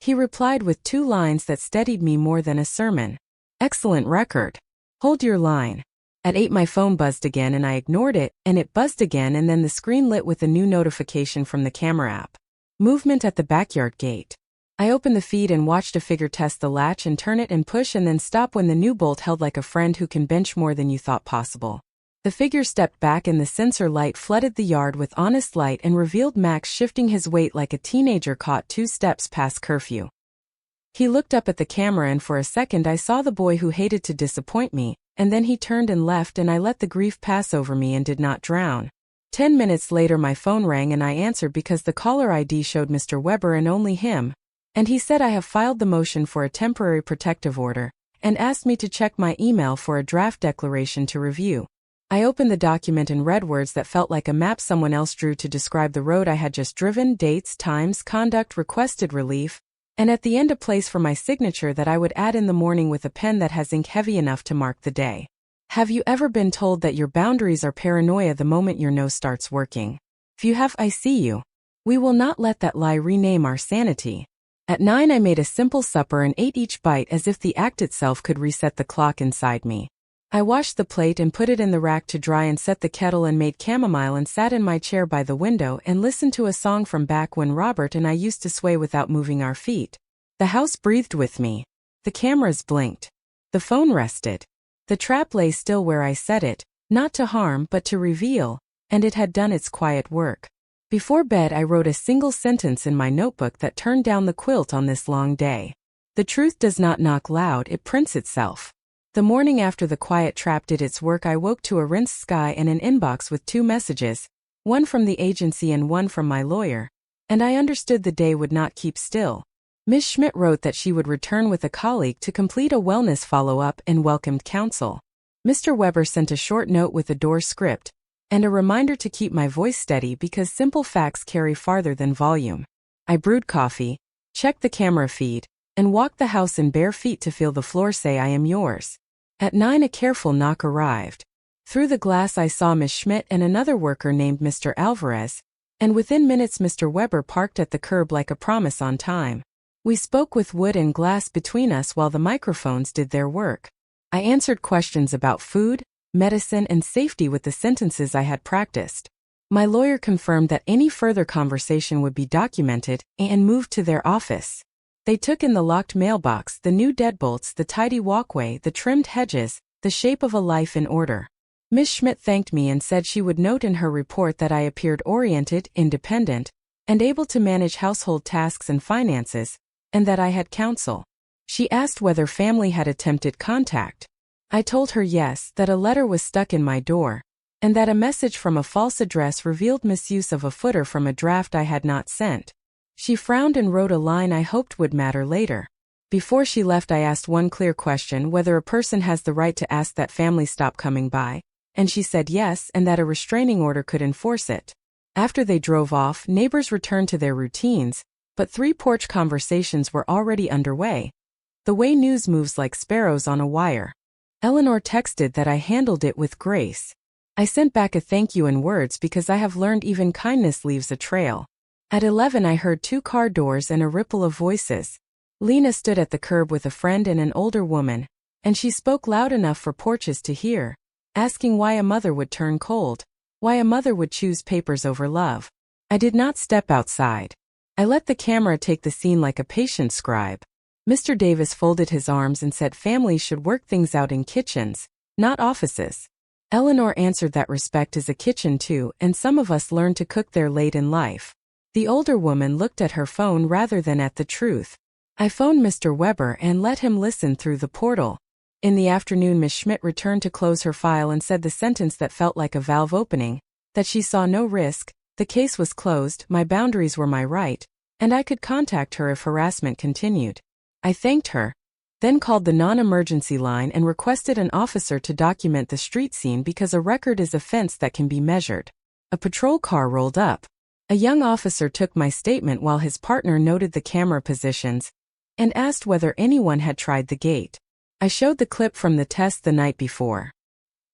A: He replied with 2 lines that steadied me more than a sermon. "Excellent record. Hold your line." At 8 my phone buzzed again and I ignored it, and it buzzed again and then the screen lit with a new notification from the camera app. Movement at the backyard gate. I opened the feed and watched a figure test the latch and turn it and push and then stop when the new bolt held like a friend who can bench more than you thought possible. The figure stepped back and the sensor light flooded the yard with honest light and revealed Max shifting his weight like a teenager caught 2 steps past curfew. He looked up at the camera and for a second I saw the boy who hated to disappoint me, and then he turned and left and I let the grief pass over me and did not drown. 10 minutes later my phone rang and I answered because the caller ID showed Mr. Weber and only him, and he said I have filed the motion for a temporary protective order, and asked me to check my email for a draft declaration to review. I opened the document and read words that felt like a map someone else drew to describe the road I had just driven, dates, times, conduct, requested relief, and at the end a place for my signature that I would add in the morning with a pen that has ink heavy enough to mark the day. Have you ever been told that your boundaries are paranoia the moment your nose starts working? If you have, I see you. We will not let that lie rename our sanity. At 9 I made a simple supper and ate each bite as if the act itself could reset the clock inside me. I washed the plate and put it in the rack to dry and set the kettle and made chamomile and sat in my chair by the window and listened to a song from back when Robert and I used to sway without moving our feet. The house breathed with me. The cameras blinked. The phone rested. The trap lay still where I set it, not to harm but to reveal, and it had done its quiet work. Before bed I wrote a single sentence in my notebook that turned down the quilt on this long day. The truth does not knock loud, it prints itself. The morning after the quiet trap did its work, I woke to a rinsed sky and an inbox with 2 messages, one from the agency and one from my lawyer, and I understood the day would not keep still. Ms. Schmidt wrote that she would return with a colleague to complete a wellness follow-up and welcomed counsel. Mr. Weber sent a short note with a door script, and a reminder to keep my voice steady because simple facts carry farther than volume. I brewed coffee, checked the camera feed, and walked the house in bare feet to feel the floor say I am yours. At 9 a careful knock arrived. Through the glass I saw Ms. Schmidt and another worker named Mr. Alvarez, and within minutes Mr. Weber parked at the curb like a promise on time. We spoke with wood and glass between us while the microphones did their work. I answered questions about food, medicine, and safety with the sentences I had practiced. My lawyer confirmed that any further conversation would be documented and moved to their office. They took in the locked mailbox, the new deadbolts, the tidy walkway, the trimmed hedges, the shape of a life in order. Ms. Schmidt thanked me and said she would note in her report that I appeared oriented, independent, and able to manage household tasks and finances, and that I had counsel. She asked whether family had attempted contact. I told her yes, that a letter was stuck in my door, and that a message from a false address revealed misuse of a footer from a draft I had not sent. She frowned and wrote a line I hoped would matter later. Before she left I asked one clear question, whether a person has the right to ask that family stop coming by, and she said yes, and that a restraining order could enforce it. After they drove off, neighbors returned to their routines, but 3 porch conversations were already underway. The way news moves like sparrows on a wire. Eleanor texted that I handled it with grace. I sent back a thank you in words because I have learned even kindness leaves a trail. At 11 I heard 2 car doors and a ripple of voices. Lena stood at the curb with a friend and an older woman, and she spoke loud enough for porches to hear, asking why a mother would turn cold, why a mother would choose papers over love. I did not step outside. I let the camera take the scene like a patient scribe. Mr. Davis folded his arms and said families should work things out in kitchens, not offices. Eleanor answered that respect is a kitchen too, and some of us learn to cook there late in life. The older woman looked at her phone rather than at the truth. I phoned Mr. Weber and let him listen through the portal. In the afternoon Ms. Schmidt returned to close her file and said the sentence that felt like a valve opening, that she saw no risk, the case was closed, my boundaries were my right, and I could contact her if harassment continued. I thanked her, then called the non-emergency line and requested an officer to document the street scene because a record is a fence that can be measured. A patrol car rolled up. A young officer took my statement while his partner noted the camera positions and asked whether anyone had tried the gate. I showed the clip from the test the night before.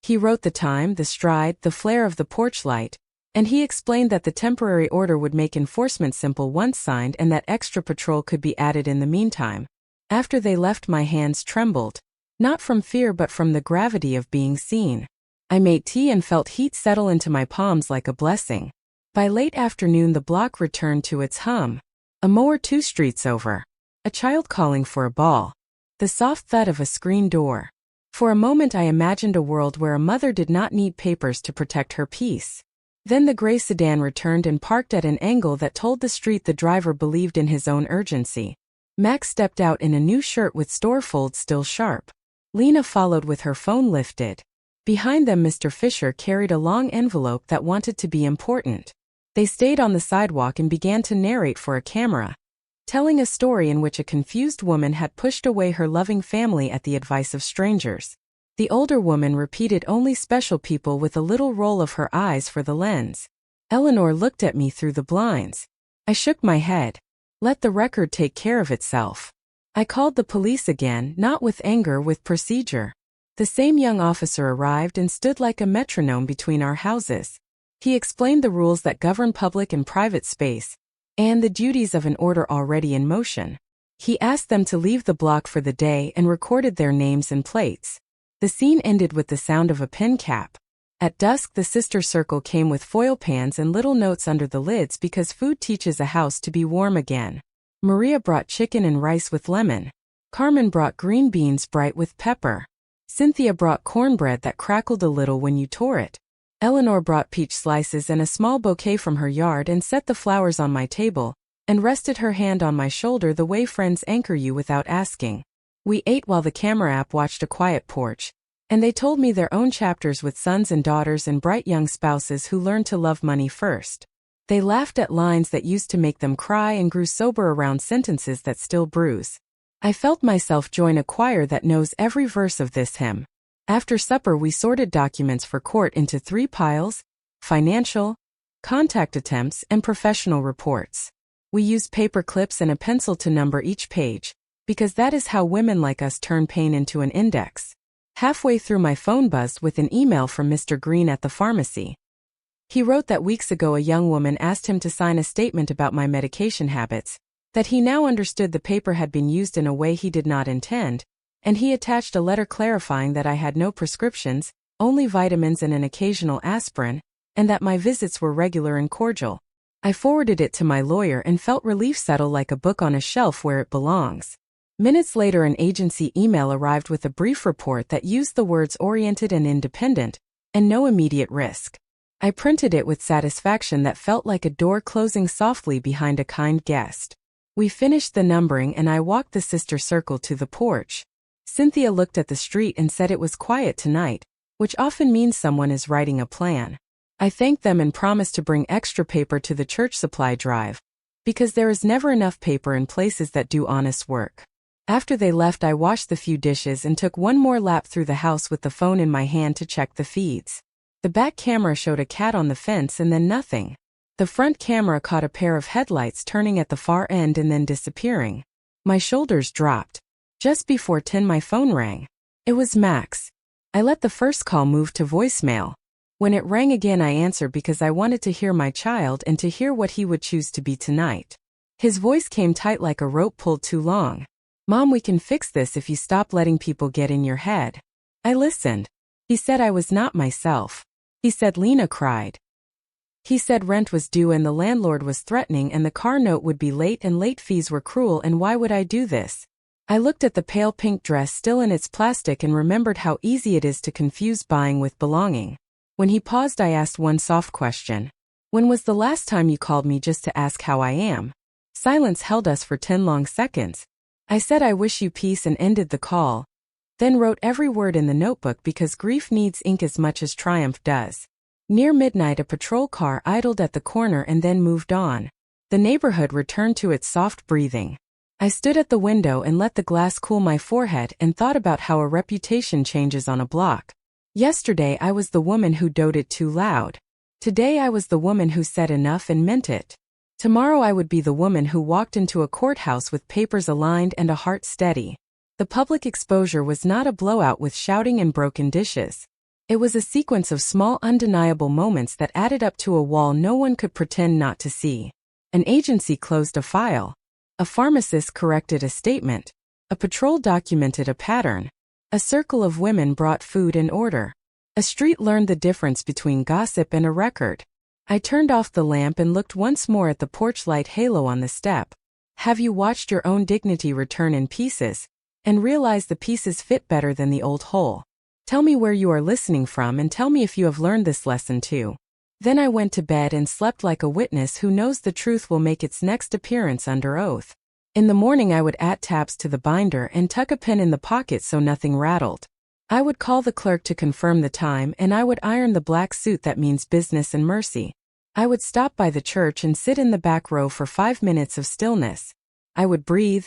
A: He wrote the time, the stride, the flare of the porch light, and he explained that the temporary order would make enforcement simple once signed and that extra patrol could be added in the meantime. After they left my hands trembled, not from fear but from the gravity of being seen. I made tea and felt heat settle into my palms like a blessing. By late afternoon the block returned to its hum. A mower 2 streets over. A child calling for a ball. The soft thud of a screen door. For a moment I imagined a world where a mother did not need papers to protect her peace. Then the gray sedan returned and parked at an angle that told the street the driver believed in his own urgency. Max stepped out in a new shirt with store folds still sharp. Lena followed with her phone lifted. Behind them Mr. Fisher carried a long envelope that wanted to be important. They stayed on the sidewalk and began to narrate for a camera, telling a story in which a confused woman had pushed away her loving family at the advice of strangers. The older woman repeated only special people with a little roll of her eyes for the lens. Eleanor looked at me through the blinds. I shook my head. Let the record take care of itself. I called the police again, not with anger, with procedure. The same young officer arrived and stood like a metronome between our houses. He explained the rules that govern public and private space, and the duties of an order already in motion. He asked them to leave the block for the day and recorded their names and plates. The scene ended with the sound of a pin cap. At dusk the sister circle came with foil pans and little notes under the lids because food teaches a house to be warm again. Maria brought chicken and rice with lemon. Carmen brought green beans bright with pepper. Cynthia brought cornbread that crackled a little when you tore it. Eleanor brought peach slices and a small bouquet from her yard and set the flowers on my table, and rested her hand on my shoulder the way friends anchor you without asking. We ate while the camera app watched a quiet porch, and they told me their own chapters with sons and daughters and bright young spouses who learned to love money first. They laughed at lines that used to make them cry and grew sober around sentences that still bruise. I felt myself join a choir that knows every verse of this hymn. After supper we sorted documents for court into 3 piles: financial, contact attempts, and professional reports. We used paper clips and a pencil to number each page, because that is how women like us turn pain into an index. Halfway through my phone buzzed with an email from Mr. Green at the pharmacy. He wrote that weeks ago a young woman asked him to sign a statement about my medication habits, that he now understood the paper had been used in a way he did not intend, and he attached a letter clarifying that I had no prescriptions, only vitamins and an occasional aspirin, and that my visits were regular and cordial. I forwarded it to my lawyer and felt relief settle like a book on a shelf where it belongs. Minutes later an agency email arrived with a brief report that used the words oriented and independent, and no immediate risk. I printed it with satisfaction that felt like a door closing softly behind a kind guest. We finished the numbering and I walked the sister circle to the porch. Cynthia looked at the street and said it was quiet tonight, which often means someone is writing a plan. I thanked them and promised to bring extra paper to the church supply drive, because there is never enough paper in places that do honest work. After they left I washed the few dishes and took one more lap through the house with the phone in my hand to check the feeds. The back camera showed a cat on the fence and then nothing. The front camera caught a pair of headlights turning at the far end and then disappearing. My shoulders dropped. Just before 10 my phone rang. It was Max. I let the first call move to voicemail. When it rang again I answered because I wanted to hear my child and to hear what he would choose to be tonight. His voice came tight like a rope pulled too long. "Mom, we can fix this if you stop letting people get in your head." I listened. He said I was not myself. He said Lena cried. He said rent was due and the landlord was threatening and the car note would be late and late fees were cruel and why would I do this? I looked at the pale pink dress still in its plastic and remembered how easy it is to confuse buying with belonging. When he paused I asked one soft question. "When was the last time you called me just to ask how I am?" Silence held us for 10 long seconds. I said I wish you peace and ended the call, then wrote every word in the notebook because grief needs ink as much as triumph does. Near midnight a patrol car idled at the corner and then moved on. The neighborhood returned to its soft breathing. I stood at the window and let the glass cool my forehead and thought about how a reputation changes on a block. Yesterday I was the woman who doted too loud. Today I was the woman who said enough and meant it. Tomorrow I would be the woman who walked into a courthouse with papers aligned and a heart steady. The public exposure was not a blowout with shouting and broken dishes. It was a sequence of small undeniable moments that added up to a wall no one could pretend not to see. An agency closed a file. A pharmacist corrected a statement. A patrol documented a pattern. A circle of women brought food in order. A street learned the difference between gossip and a record. I turned off the lamp and looked once more at the porch light halo on the step. Have you watched your own dignity return in pieces, and realize the pieces fit better than the old whole? Tell me where you are listening from and tell me if you have learned this lesson too. Then I went to bed and slept like a witness who knows the truth will make its next appearance under oath. In the morning I would add tabs to the binder and tuck a pen in the pocket so nothing rattled. I would call the clerk to confirm the time and I would iron the black suit that means business and mercy. I would stop by the church and sit in the back row for 5 minutes of stillness. I would breathe,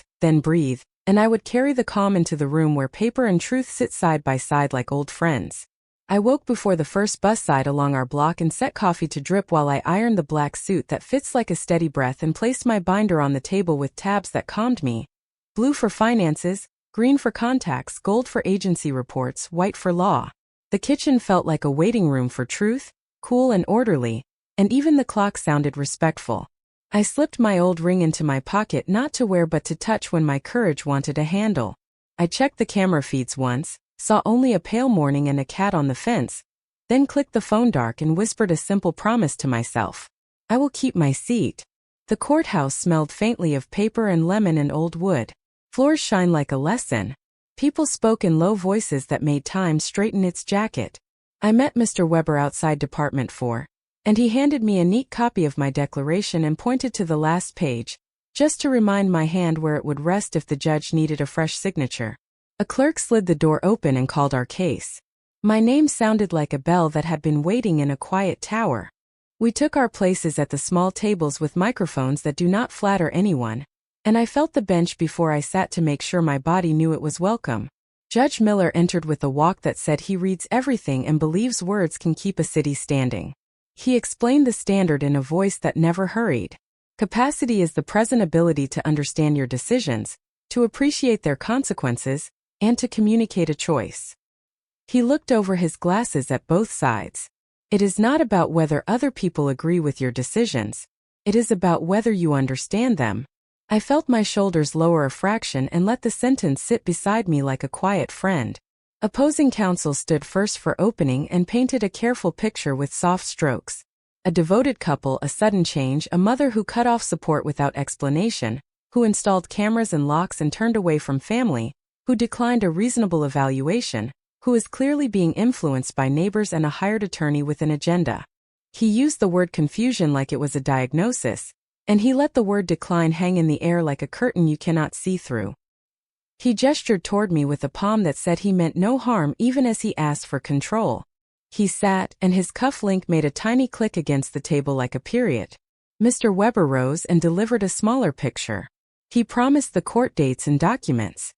A: and I would carry the calm into the room where paper and truth sit side by side like old friends. I woke before the first bus side along our block and set coffee to drip while I ironed the black suit that fits like a steady breath and placed my binder on the table with tabs that calmed me. Blue for finances, green for contacts, gold for agency reports, white for law. The kitchen felt like a waiting room for truth, cool and orderly, and even the clock sounded respectful. I slipped my old ring into my pocket not to wear but to touch when my courage wanted a handle. I checked the camera feeds once, saw only a pale morning and a cat on the fence, then clicked the phone dark and whispered a simple promise to myself. I will keep my seat. The courthouse smelled faintly of paper and lemon and old wood. Floors shine like a lesson. People spoke in low voices that made time straighten its jacket. I met Mr. Weber outside Department 4, and he handed me a neat copy of my declaration and pointed to the last page, just to remind my hand where it would rest if the judge needed a fresh signature. A clerk slid the door open and called our case. My name sounded like a bell that had been waiting in a quiet tower. We took our places at the small tables with microphones that do not flatter anyone, and I felt the bench before I sat to make sure my body knew it was welcome. Judge Miller entered with a walk that said he reads everything and believes words can keep a city standing. He explained the standard in a voice that never hurried. Capacity is the present ability to understand your decisions, to appreciate their consequences, and to communicate a choice. He looked over his glasses at both sides. It is not about whether other people agree with your decisions. It is about whether you understand them. I felt my shoulders lower a fraction and let the sentence sit beside me like a quiet friend. Opposing counsel stood first for opening and painted a careful picture with soft strokes. A devoted couple, a sudden change, a mother who cut off support without explanation, who installed cameras and locks and turned away from family, who declined a reasonable evaluation, who is clearly being influenced by neighbors and a hired attorney with an agenda. He used the word confusion like it was a diagnosis, and he let the word decline hang in the air like a curtain you cannot see through. He gestured toward me with a palm that said he meant no harm even as he asked for control. He sat, and his cuff link made a tiny click against the table like a period. Mr. Weber rose and delivered a smaller picture. He promised the court dates and documents.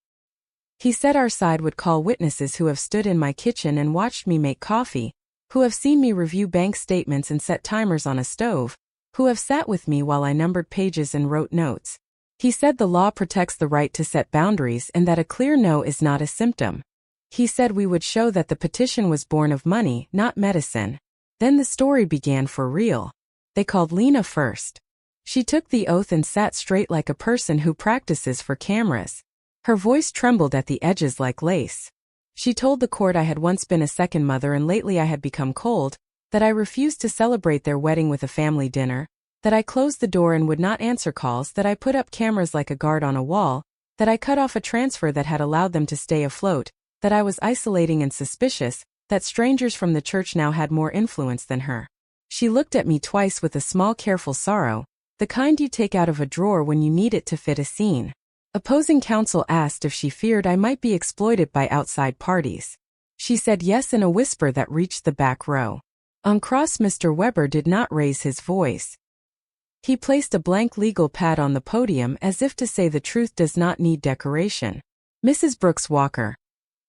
A: He said our side would call witnesses who have stood in my kitchen and watched me make coffee, who have seen me review bank statements and set timers on a stove, who have sat with me while I numbered pages and wrote notes. He said the law protects the right to set boundaries and that a clear no is not a symptom. He said we would show that the petition was born of money, not medicine. Then the story began for real. They called Lena first. She took the oath and sat straight like a person who practices for cameras. Her voice trembled at the edges like lace. She told the court I had once been a second mother and lately I had become cold, that I refused to celebrate their wedding with a family dinner, that I closed the door and would not answer calls, that I put up cameras like a guard on a wall, that I cut off a transfer that had allowed them to stay afloat, that I was isolating and suspicious, that strangers from the church now had more influence than her. She looked at me twice with a small careful sorrow, the kind you take out of a drawer when you need it to fit a scene. Opposing counsel asked if she feared I might be exploited by outside parties. She said yes in a whisper that reached the back row. On cross, Mr. Weber did not raise his voice. He placed a blank legal pad on the podium as if to say the truth does not need decoration. Mrs. Brooks Walker.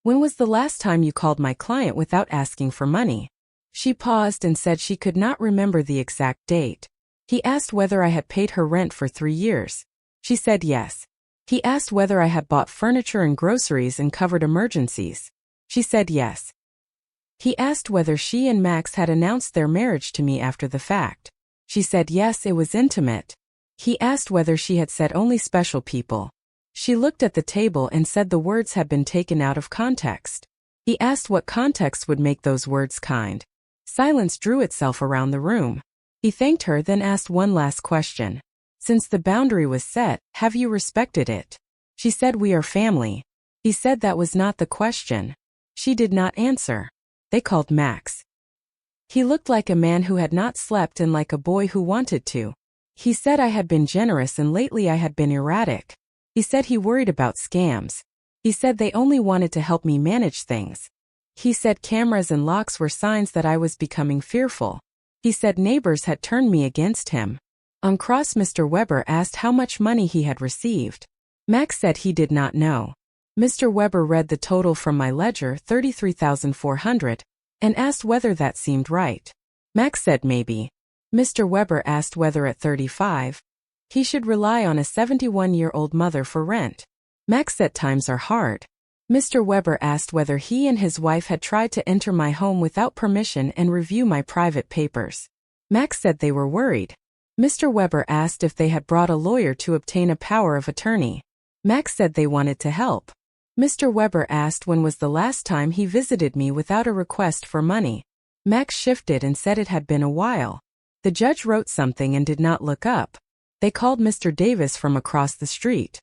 A: When was the last time you called my client without asking for money? She paused and said she could not remember the exact date. He asked whether I had paid her rent for 3 years. She said yes. He asked whether I had bought furniture and groceries and covered emergencies. She said yes. He asked whether she and Max had announced their marriage to me after the fact. She said yes, it was intimate. He asked whether she had said only special people. She looked at the table and said the words had been taken out of context. He asked what context would make those words kind. Silence drew itself around the room. He thanked her, then asked one last question. Since the boundary was set, have you respected it? She said we are family. He said that was not the question. She did not answer. They called Max. He looked like a man who had not slept and like a boy who wanted to. He said I had been generous and lately I had been erratic. He said he worried about scams. He said they only wanted to help me manage things. He said cameras and locks were signs that I was becoming fearful. He said neighbors had turned me against him. On cross, Mr. Weber asked how much money he had received. Max said he did not know. Mr. Weber read the total from my ledger, $33,400, and asked whether that seemed right. Max said maybe. Mr. Weber asked whether at 35, he should rely on a 71-year-old mother for rent. Max said times are hard. Mr. Weber asked whether he and his wife had tried to enter my home without permission and review my private papers. Max said they were worried. Mr. Weber asked if they had brought a lawyer to obtain a power of attorney. Max said they wanted to help. Mr. Weber asked when was the last time he visited me without a request for money. Max shifted and said it had been a while. The judge wrote something and did not look up. They called Mr. Davis from across the street.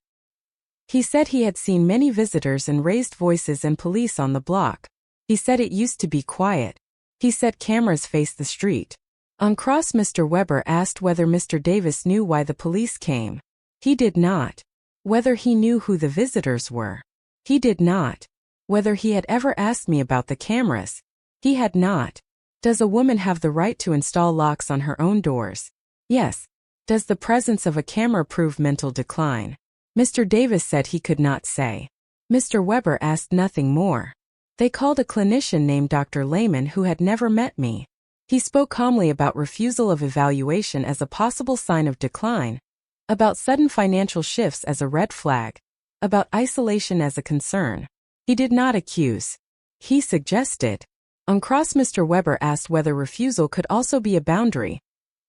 A: He said he had seen many visitors and raised voices and police on the block. He said it used to be quiet. He said cameras face the street. On cross, Mr. Weber asked whether Mr. Davis knew why the police came. He did not. Whether he knew who the visitors were. He did not. Whether he had ever asked me about the cameras. He had not. Does a woman have the right to install locks on her own doors? Yes. Does the presence of a camera prove mental decline? Mr. Davis said he could not say. Mr. Weber asked nothing more. They called a clinician named Dr. Lehman who had never met me. He spoke calmly about refusal of evaluation as a possible sign of decline, about sudden financial shifts as a red flag, about isolation as a concern. He did not accuse. He suggested. On cross, Mr. Weber asked whether refusal could also be a boundary,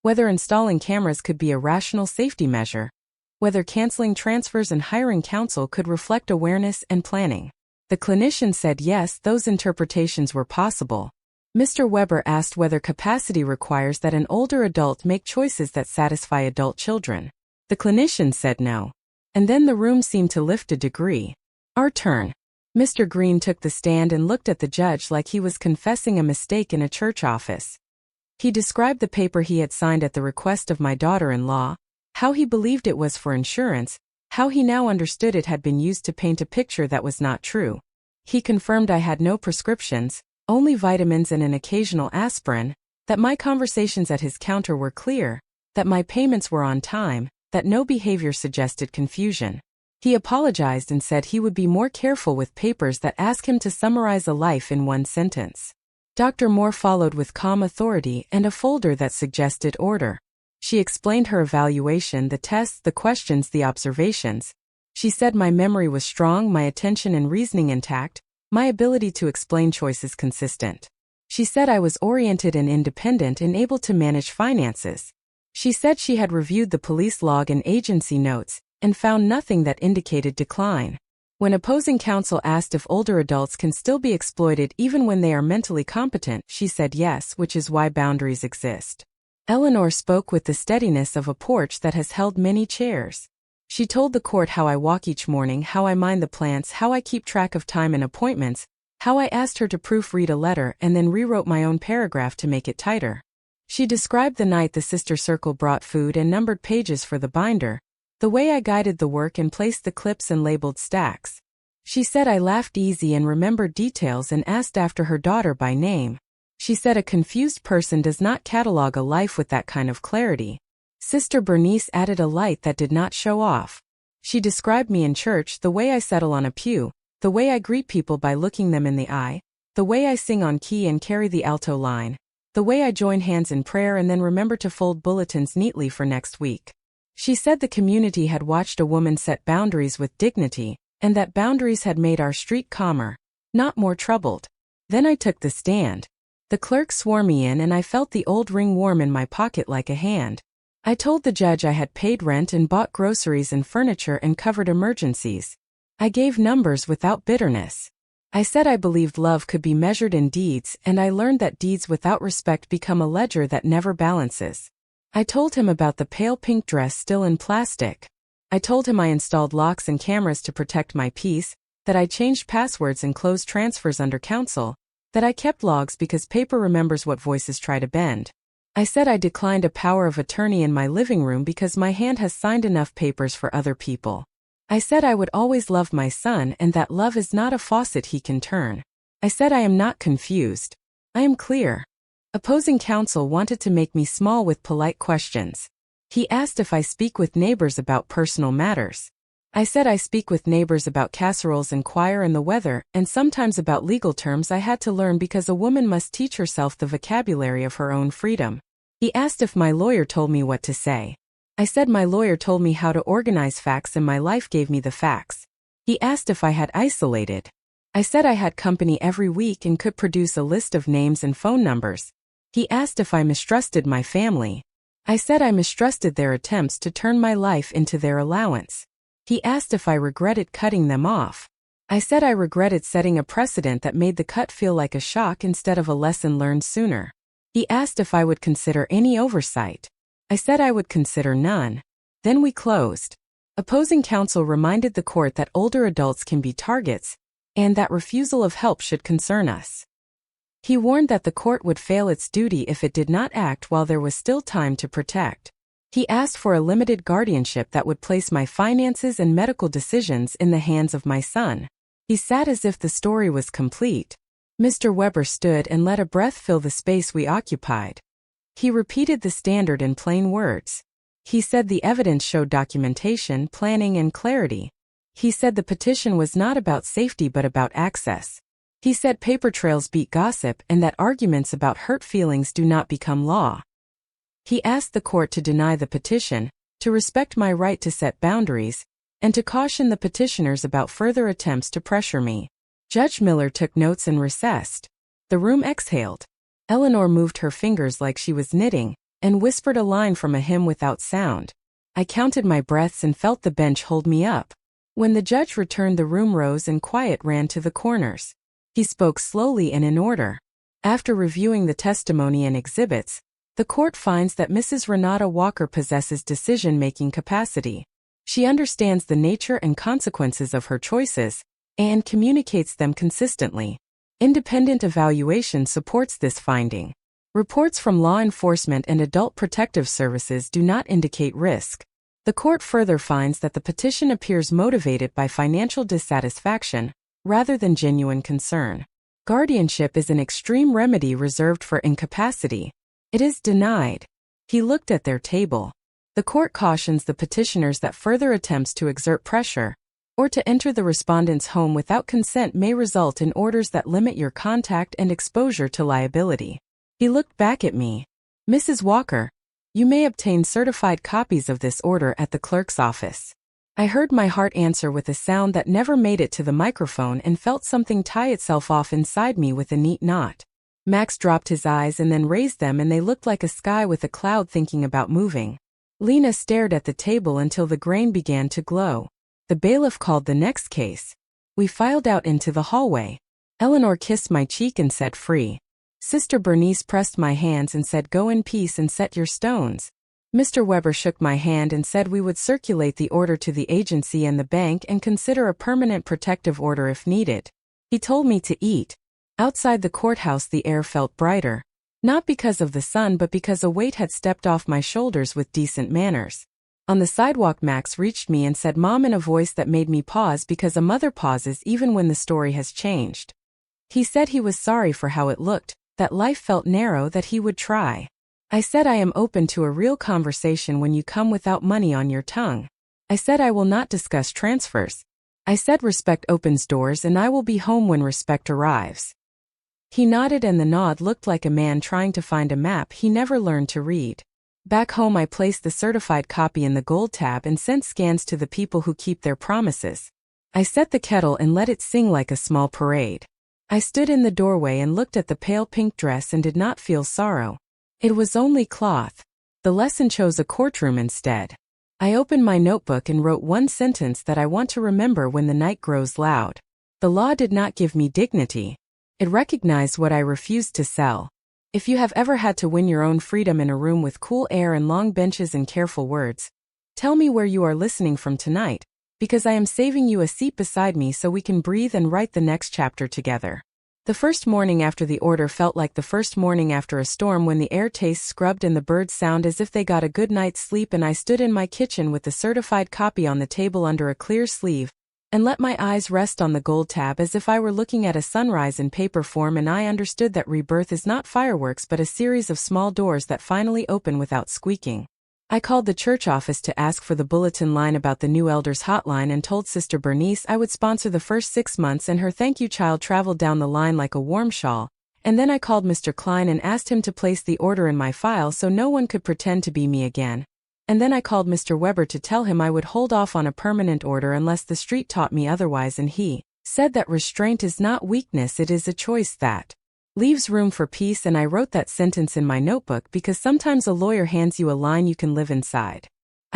A: whether installing cameras could be a rational safety measure, whether canceling transfers and hiring counsel could reflect awareness and planning. The clinician said yes, those interpretations were possible. Mr. Weber asked whether capacity requires that an older adult make choices that satisfy adult children. The clinician said no. And then the room seemed to lift a degree. Our turn. Mr. Green took the stand and looked at the judge like he was confessing a mistake in a church office. He described the paper he had signed at the request of my daughter-in-law, how he believed it was for insurance, how he now understood it had been used to paint a picture that was not true. He confirmed I had no prescriptions, only vitamins and an occasional aspirin, that my conversations at his counter were clear, that my payments were on time, that no behavior suggested confusion. He apologized and said he would be more careful with papers that ask him to summarize a life in one sentence. Dr. Moore followed with calm authority and a folder that suggested order. She explained her evaluation, the tests, the questions, the observations. She said my memory was strong, my attention and reasoning intact, my ability to explain choices consistent. She said I was oriented and independent and able to manage finances. She said she had reviewed the police log and agency notes and found nothing that indicated decline. When opposing counsel asked if older adults can still be exploited even when they are mentally competent, she said yes, which is why boundaries exist. Eleanor spoke with the steadiness of a porch that has held many chairs. She told the court how I walk each morning, how I mind the plants, how I keep track of time and appointments, how I asked her to proofread a letter and then rewrote my own paragraph to make it tighter. She described the night the sister circle brought food and numbered pages for the binder, the way I guided the work and placed the clips and labeled stacks. She said I laughed easy and remembered details and asked after her daughter by name. She said a confused person does not catalog a life with that kind of clarity. Sister Bernice added a light that did not show off. She described me in church, the way I settle on a pew, the way I greet people by looking them in the eye, the way I sing on key and carry the alto line, the way I join hands in prayer and then remember to fold bulletins neatly for next week. She said the community had watched a woman set boundaries with dignity, and that boundaries had made our street calmer, not more troubled. Then I took the stand. The clerk swore me in and I felt the old ring warm in my pocket like a hand. I told the judge I had paid rent and bought groceries and furniture and covered emergencies. I gave numbers without bitterness. I said I believed love could be measured in deeds, and I learned that deeds without respect become a ledger that never balances. I told him about the pale pink dress still in plastic. I told him I installed locks and cameras to protect my peace, that I changed passwords and closed transfers under counsel, that I kept logs because paper remembers what voices try to bend. I said I declined a power of attorney in my living room because my hand has signed enough papers for other people. I said I would always love my son and that love is not a faucet he can turn. I said I am not confused. I am clear. Opposing counsel wanted to make me small with polite questions. He asked if I speak with neighbors about personal matters. I said I speak with neighbors about casseroles and choir and the weather, and sometimes about legal terms I had to learn because a woman must teach herself the vocabulary of her own freedom. He asked if my lawyer told me what to say. I said my lawyer told me how to organize facts and my life gave me the facts. He asked if I had isolated. I said I had company every week and could produce a list of names and phone numbers. He asked if I mistrusted my family. I said I mistrusted their attempts to turn my life into their allowance. He asked if I regretted cutting them off. I said I regretted setting a precedent that made the cut feel like a shock instead of a lesson learned sooner. He asked if I would consider any oversight. I said I would consider none. Then we closed. Opposing counsel reminded the court that older adults can be targets, and that refusal of help should concern us. He warned that the court would fail its duty if it did not act while there was still time to protect. He asked for a limited guardianship that would place my finances and medical decisions in the hands of my son. He sat as if the story was complete. Mr. Weber stood and let a breath fill the space we occupied. He repeated the standard in plain words. He said the evidence showed documentation, planning, and clarity. He said the petition was not about safety but about access. He said paper trails beat gossip and that arguments about hurt feelings do not become law. He asked the court to deny the petition, to respect my right to set boundaries, and to caution the petitioners about further attempts to pressure me. Judge Miller took notes and recessed. The room exhaled. Eleanor moved her fingers like she was knitting, and whispered a line from a hymn without sound. I counted my breaths and felt the bench hold me up. When the judge returned, the room rose and quiet ran to the corners. He spoke slowly and in order. After reviewing the testimony and exhibits, the court finds that Mrs. Renata Walker possesses decision-making capacity. She understands the nature and consequences of her choices, and communicates them consistently. Independent evaluation supports this finding. Reports from law enforcement and adult protective services do not indicate risk. The court further finds that the petition appears motivated by financial dissatisfaction, rather than genuine concern. Guardianship is an extreme remedy reserved for incapacity. It is denied. He looked at their table. The court cautions the petitioners that further attempts to exert pressure, or to enter the respondent's home without consent may result in orders that limit your contact and exposure to liability. He looked back at me. Mrs. Walker, you may obtain certified copies of this order at the clerk's office. I heard my heart answer with a sound that never made it to the microphone and felt something tie itself off inside me with a neat knot. Max dropped his eyes and then raised them, and they looked like a sky with a cloud thinking about moving. Lena stared at the table until the grain began to glow. The bailiff called the next case. We filed out into the hallway. Eleanor kissed my cheek and said free. Sister Bernice pressed my hands and said go in peace and set your stones. Mr. Weber shook my hand and said we would circulate the order to the agency and the bank and consider a permanent protective order if needed. He told me to eat. Outside the courthouse the air felt brighter. Not because of the sun but because a weight had stepped off my shoulders with decent manners. On the sidewalk Max reached me and said Mom in a voice that made me pause because a mother pauses even when the story has changed. He said he was sorry for how it looked, that life felt narrow, that he would try. I said I am open to a real conversation when you come without money on your tongue. I said I will not discuss transfers. I said respect opens doors and I will be home when respect arrives. He nodded and the nod looked like a man trying to find a map he never learned to read. Back home I placed the certified copy in the gold tab and sent scans to the people who keep their promises. I set the kettle and let it sing like a small parade. I stood in the doorway and looked at the pale pink dress and did not feel sorrow. It was only cloth. The lesson chose a courtroom instead. I opened my notebook and wrote one sentence that I want to remember when the night grows loud. The law did not give me dignity. It recognized what I refused to sell. If you have ever had to win your own freedom in a room with cool air and long benches and careful words, tell me where you are listening from tonight, because I am saving you a seat beside me so we can breathe and write the next chapter together. The first morning after the order felt like the first morning after a storm when the air tastes scrubbed and the birds sound as if they got a good night's sleep, and I stood in my kitchen with the certified copy on the table under a clear sleeve, and let my eyes rest on the gold tab as if I were looking at a sunrise in paper form, and I understood that rebirth is not fireworks but a series of small doors that finally open without squeaking. I called the church office to ask for the bulletin line about the new elders hotline and told Sister Bernice I would sponsor the first 6 months, and her thank you child traveled down the line like a warm shawl. And then I called Mr. Klein and asked him to place the order in my file so no one could pretend to be me again. And then I called Mr. Weber to tell him I would hold off on a permanent order unless the street taught me otherwise, and he said that restraint is not weakness, it is a choice that leaves room for peace. And I wrote that sentence in my notebook because sometimes a lawyer hands you a line you can live inside.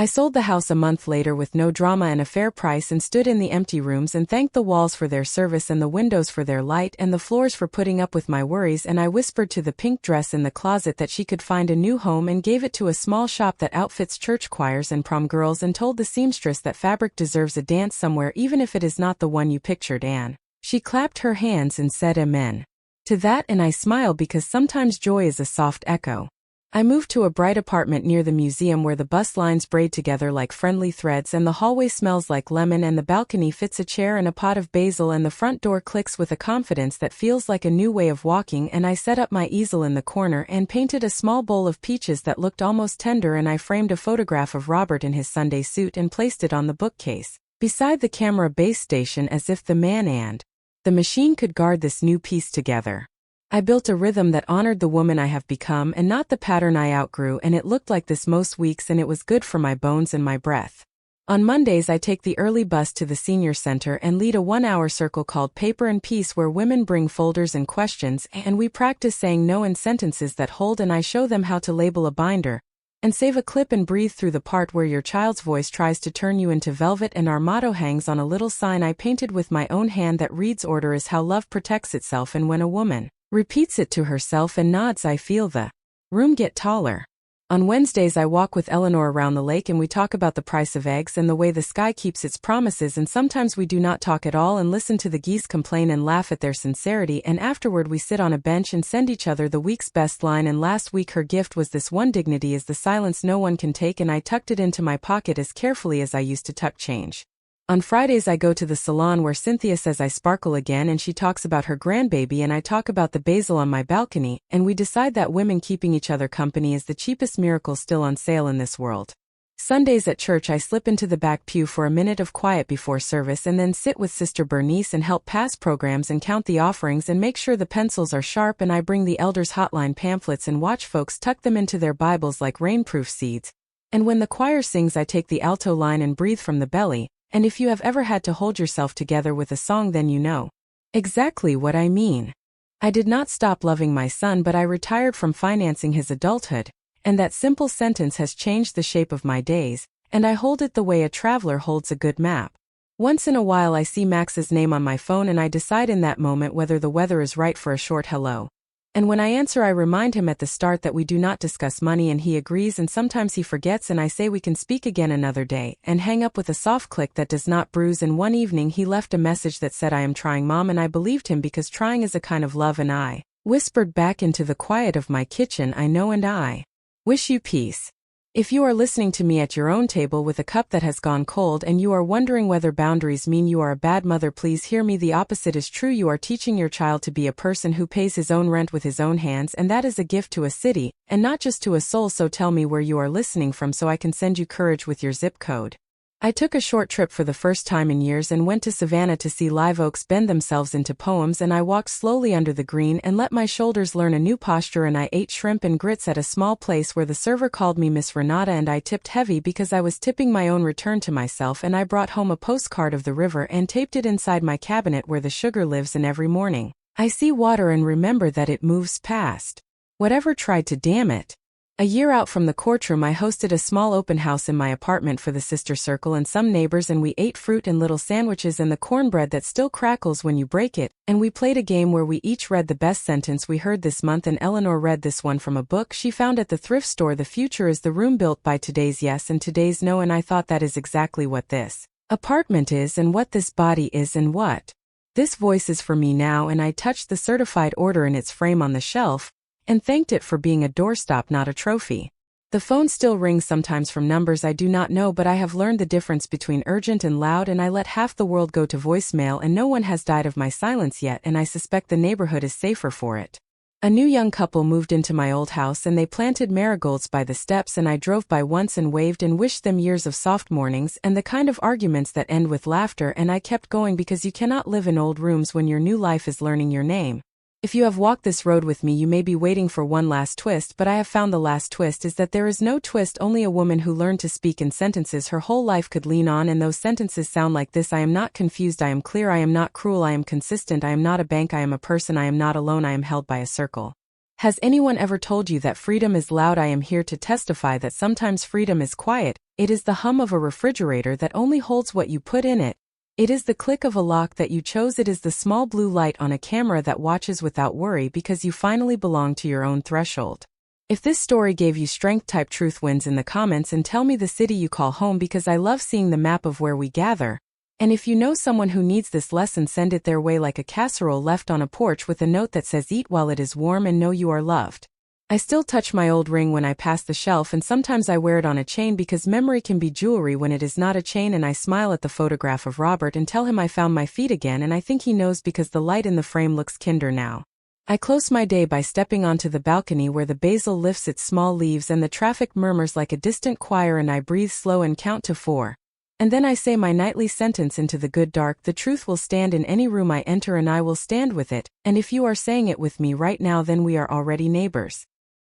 A: I sold the house a month later with no drama and a fair price and stood in the empty rooms and thanked the walls for their service and the windows for their light and the floors for putting up with my worries, and I whispered to the pink dress in the closet that she could find a new home and gave it to a small shop that outfits church choirs and prom girls, and told the seamstress that fabric deserves a dance somewhere even if it is not the one you pictured, and she clapped her hands and said amen to that, and I smiled because sometimes joy is a soft echo. I moved to a bright apartment near the museum where the bus lines braid together like friendly threads and the hallway smells like lemon and the balcony fits a chair and a pot of basil and the front door clicks with a confidence that feels like a new way of walking, and I set up my easel in the corner and painted a small bowl of peaches that looked almost tender, and I framed a photograph of Robert in his Sunday suit and placed it on the bookcase beside the camera base station as if the man and the machine could guard this new piece together. I built a rhythm that honored the woman I have become and not the pattern I outgrew, and it looked like this most weeks, and it was good for my bones and my breath. On Mondays I take the early bus to the senior center and lead a 1-hour circle called Paper and Peace where women bring folders and questions, and we practice saying no in sentences that hold, and I show them how to label a binder and save a clip and breathe through the part where your child's voice tries to turn you into velvet, and our motto hangs on a little sign I painted with my own hand that reads, "Order is how love protects itself," and when a woman repeats it to herself and nods, I feel the room get taller. On Wednesdays I walk with Eleanor around the lake and we talk about the price of eggs and the way the sky keeps its promises, and sometimes we do not talk at all and listen to the geese complain and laugh at their sincerity, and afterward we sit on a bench and send each other the week's best line, and last week her gift was this one: "Dignity is the silence no one can take," and I tucked it into my pocket as carefully as I used to tuck change. On Fridays I go to the salon where Cynthia says I sparkle again, and she talks about her grandbaby and I talk about the basil on my balcony, and we decide that women keeping each other company is the cheapest miracle still on sale in this world. Sundays at church I slip into the back pew for a minute of quiet before service and then sit with Sister Bernice and help pass programs and count the offerings and make sure the pencils are sharp, and I bring the elders' hotline pamphlets and watch folks tuck them into their Bibles like rainproof seeds. And when the choir sings I take the alto line and breathe from the belly. And if you have ever had to hold yourself together with a song, then you know exactly what I mean. I did not stop loving my son, but I retired from financing his adulthood, and that simple sentence has changed the shape of my days, and I hold it the way a traveler holds a good map. Once in a while I see Max's name on my phone and I decide in that moment whether the weather is right for a short hello. And when I answer I remind him at the start that we do not discuss money, and he agrees, and sometimes he forgets, and I say we can speak again another day, and hang up with a soft click that does not bruise. And one evening he left a message that said, "I am trying, Mom," and I believed him because trying is a kind of love, and I whispered back into the quiet of my kitchen, "I know, and I wish you peace." If you are listening to me at your own table with a cup that has gone cold and you are wondering whether boundaries mean you are a bad mother, please hear me. The opposite is true. You are teaching your child to be a person who pays his own rent with his own hands, and that is a gift to a city, and not just to a soul. So tell me where you are listening from so I can send you courage with your zip code. I took a short trip for the first time in years and went to Savannah to see live oaks bend themselves into poems, and I walked slowly under the green and let my shoulders learn a new posture, and I ate shrimp and grits at a small place where the server called me Miss Renata, and I tipped heavy because I was tipping my own return to myself, and I brought home a postcard of the river and taped it inside my cabinet where the sugar lives, and every morning I see water and remember that it moves past whatever tried to dam it. A year out from the courtroom I hosted a small open house in my apartment for the sister circle and some neighbors, and we ate fruit and little sandwiches and the cornbread that still crackles when you break it, and we played a game where we each read the best sentence we heard this month, and Eleanor read this one from a book she found at the thrift store. "The future is the room built by today's yes and today's no," and I thought that is exactly what this apartment is, and what this body is, and what this voice is for me now. And I touched the certified order in its frame on the shelf and thanked it for being a doorstop, not a trophy. The phone still rings sometimes from numbers I do not know, but I have learned the difference between urgent and loud, and I let half the world go to voicemail, and no one has died of my silence yet, and I suspect the neighborhood is safer for it. A new young couple moved into my old house and they planted marigolds by the steps, and I drove by once and waved and wished them years of soft mornings and the kind of arguments that end with laughter, and I kept going because you cannot live in old rooms when your new life is learning your name. If you have walked this road with me, you may be waiting for one last twist, but I have found the last twist is that there is no twist, only a woman who learned to speak in sentences her whole life could lean on, and those sentences sound like this: I am not confused, I am clear, I am not cruel, I am consistent, I am not a bank, I am a person, I am not alone, I am held by a circle. Has anyone ever told you that freedom is loud? I am here to testify that sometimes freedom is quiet, It is the hum of a refrigerator that only holds what you put in it. It is the click of a lock that you chose. It is the small blue light on a camera that watches without worry because you finally belong to your own threshold. If this story gave you strength, type truth wins in the comments and tell me the city you call home because I love seeing the map of where we gather. And if you know someone who needs this lesson, send it their way like a casserole left on a porch with a note that says eat while it is warm and know you are loved. I still touch my old ring when I pass the shelf, and sometimes I wear it on a chain because memory can be jewelry when it is not a chain. And I smile at the photograph of Robert and tell him I found my feet again, and I think he knows because the light in the frame looks kinder now. I close my day by stepping onto the balcony where the basil lifts its small leaves and the traffic murmurs like a distant choir, and I breathe slow and count to 4. And then I say my nightly sentence into the good dark. The truth will stand in any room I enter and I will stand with it, and if you are saying it with me right now then we are already neighbors.